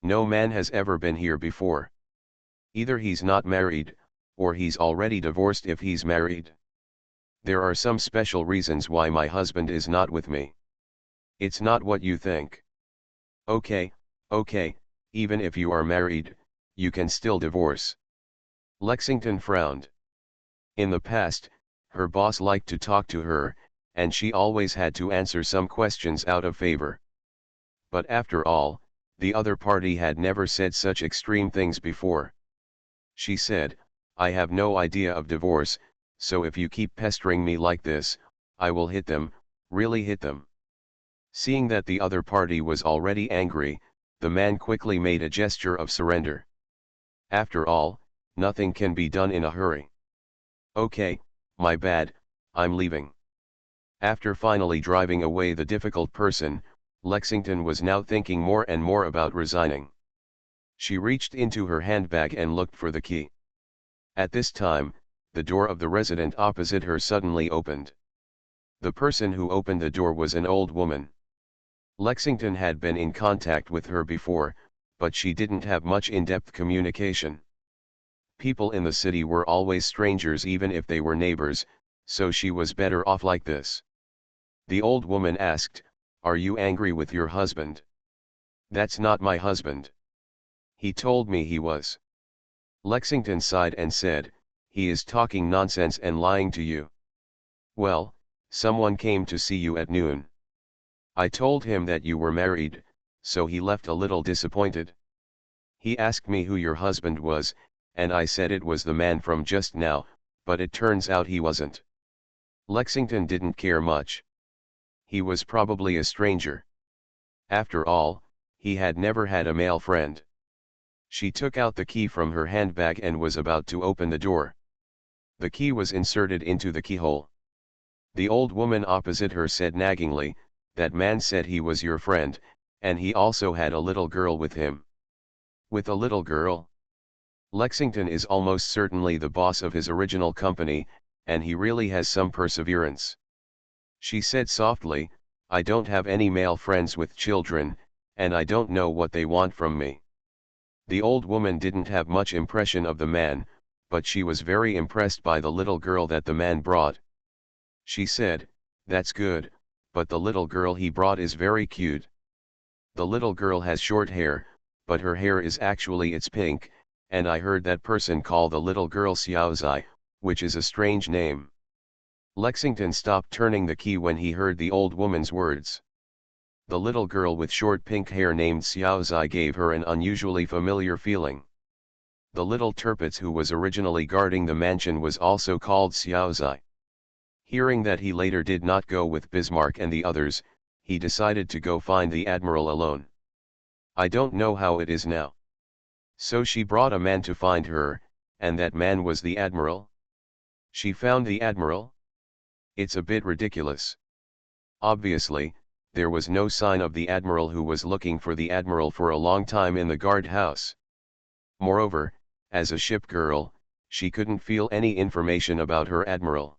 No man has ever been here before. Either he's not married, or he's already divorced if he's married. There are some special reasons why my husband is not with me. It's not what you think." Okay, even if you are married, you can still divorce." Lexington frowned. In the past, her boss liked to talk to her, and she always had to answer some questions out of favor. But after all, the other party had never said such extreme things before. She said, "I have no idea of divorce, so if you keep pestering me like this, I will hit them, really hit them. Seeing that the other party was already angry, the man quickly made a gesture of surrender. After all, nothing can be done in a hurry. Okay, my bad, I'm leaving. After finally driving away the difficult person, Lexington was now thinking more and more about resigning. She reached into her handbag and looked for the key. At this time, the door of the resident opposite her suddenly opened. The person who opened the door was an old woman. Lexington had been in contact with her before, but she didn't have much in-depth communication. People in the city were always strangers even if they were neighbors, so she was better off like this. The old woman asked, "Are you angry with your husband?" "That's not my husband. He told me he was." Lexington sighed and said, "He is talking nonsense and lying to you." "Well, someone came to see you at noon. I told him that you were married, so he left a little disappointed. He asked me who your husband was, and I said it was the man from just now, but it turns out he wasn't." Lexington didn't care much. He was probably a stranger. After all, he had never had a male friend. She took out the key from her handbag and was about to open the door. The key was inserted into the keyhole. The old woman opposite her said naggingly, "That man said he was your friend, and he also had a little girl with him." "With a little girl?" Lexington is almost certainly the boss of his original company, and he really has some perseverance. She said softly, "I don't have any male friends with children, and I don't know what they want from me." The old woman didn't have much impression of the man, but she was very impressed by the little girl that the man brought. She said, "That's good, but the little girl he brought is very cute. The little girl has short hair, but her hair is actually it's pink, and I heard that person call the little girl Xiaozai, which is a strange name." Lexington stopped turning the key when he heard the old woman's words. The little girl with short pink hair named Xiaozai gave her an unusually familiar feeling. The little Tirpitz who was originally guarding the mansion was also called Xiaozai. Hearing that he later did not go with Bismarck and the others, he decided to go find the admiral alone. "I don't know how it is now." So she brought a man to find her, and that man was the admiral? She found the admiral? It's a bit ridiculous. Obviously, there was no sign of the admiral who was looking for the admiral for a long time in the guardhouse. Moreover, as a ship girl, she couldn't feel any information about her admiral.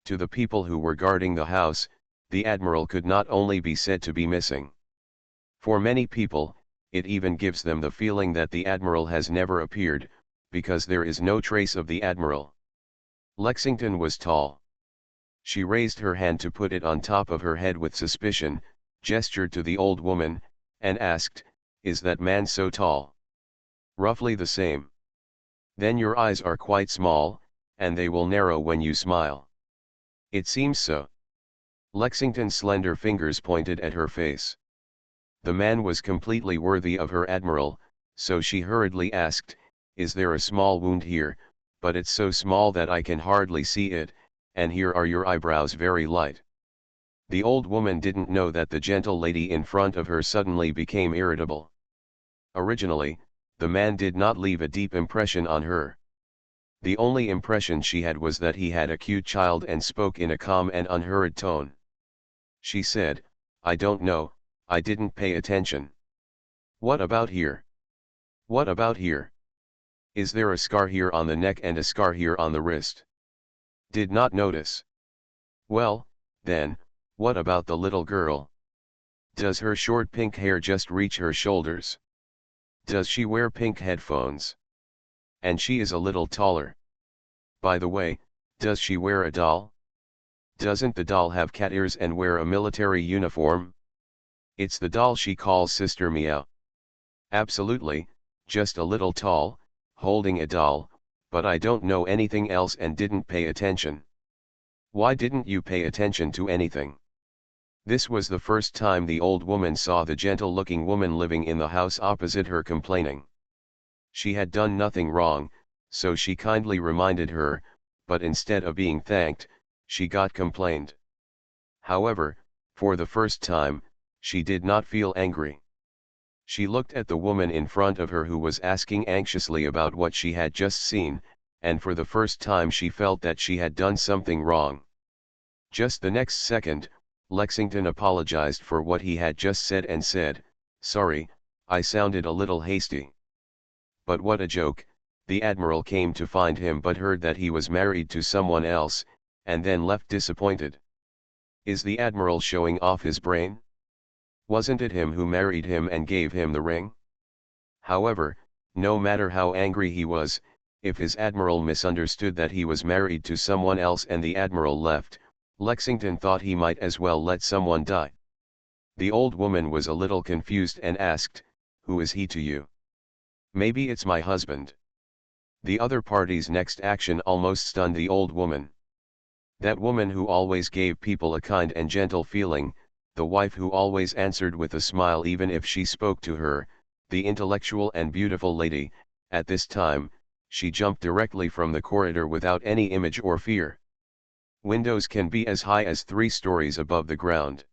To the people who were guarding the house, the admiral could not only be said to be missing. For many people, it even gives them the feeling that the admiral has never appeared, because there is no trace of the admiral. Lexington was tall. She raised her hand to put it on top of her head with suspicion, gestured to the old woman, and asked, "Is that man so tall?" "Roughly the same." "Then your eyes are quite small, and they will narrow when you smile." "It seems so." Lexington's slender fingers pointed at her face. The man was completely worthy of her admiral, so she hurriedly asked, "Is there a small wound here, but it's so small that I can hardly see it, and here are your eyebrows very light." The old woman didn't know that the gentle lady in front of her suddenly became irritable. Originally, the man did not leave a deep impression on her. The only impression she had was that he had a cute child and spoke in a calm and unhurried tone. She said, "I don't know, I didn't pay attention." "What about here?" "What about here? Is there a scar here on the neck and a scar here on the wrist?" "Did not notice." "Well, then, what about the little girl? Does her short pink hair just reach her shoulders? Does she wear pink headphones? And she is a little taller. By the way, does she wear a doll? Doesn't the doll have cat ears and wear a military uniform? It's the doll she calls Sister Meow." "Absolutely, just a little tall, holding a doll, but I don't know anything else and didn't pay attention." "Why didn't you pay attention to anything?" This was the first time the old woman saw the gentle-looking woman living in the house opposite her complaining. She had done nothing wrong, so she kindly reminded her, but instead of being thanked, she got complained. However, for the first time, she did not feel angry. She looked at the woman in front of her who was asking anxiously about what she had just seen, and for the first time she felt that she had done something wrong. Just the next second, Lexington apologized for what he had just said and said, "Sorry, I sounded a little hasty." But what a joke, the admiral came to find him but heard that he was married to someone else, and then left disappointed. Is the admiral showing off his brain? Wasn't it him who married him and gave him the ring? However, no matter how angry he was, if his admiral misunderstood that he was married to someone else and the admiral left, Lexington thought he might as well let someone die. The old woman was a little confused and asked, "Who is he to you?" "Maybe it's my husband." The other party's next action almost stunned the old woman. That woman who always gave people a kind and gentle feeling, the wife who always answered with a smile even if she spoke to her, the intellectual and beautiful lady, at this time, she jumped directly from the corridor without any image or fear. Windows can be as high as 3 stories above the ground.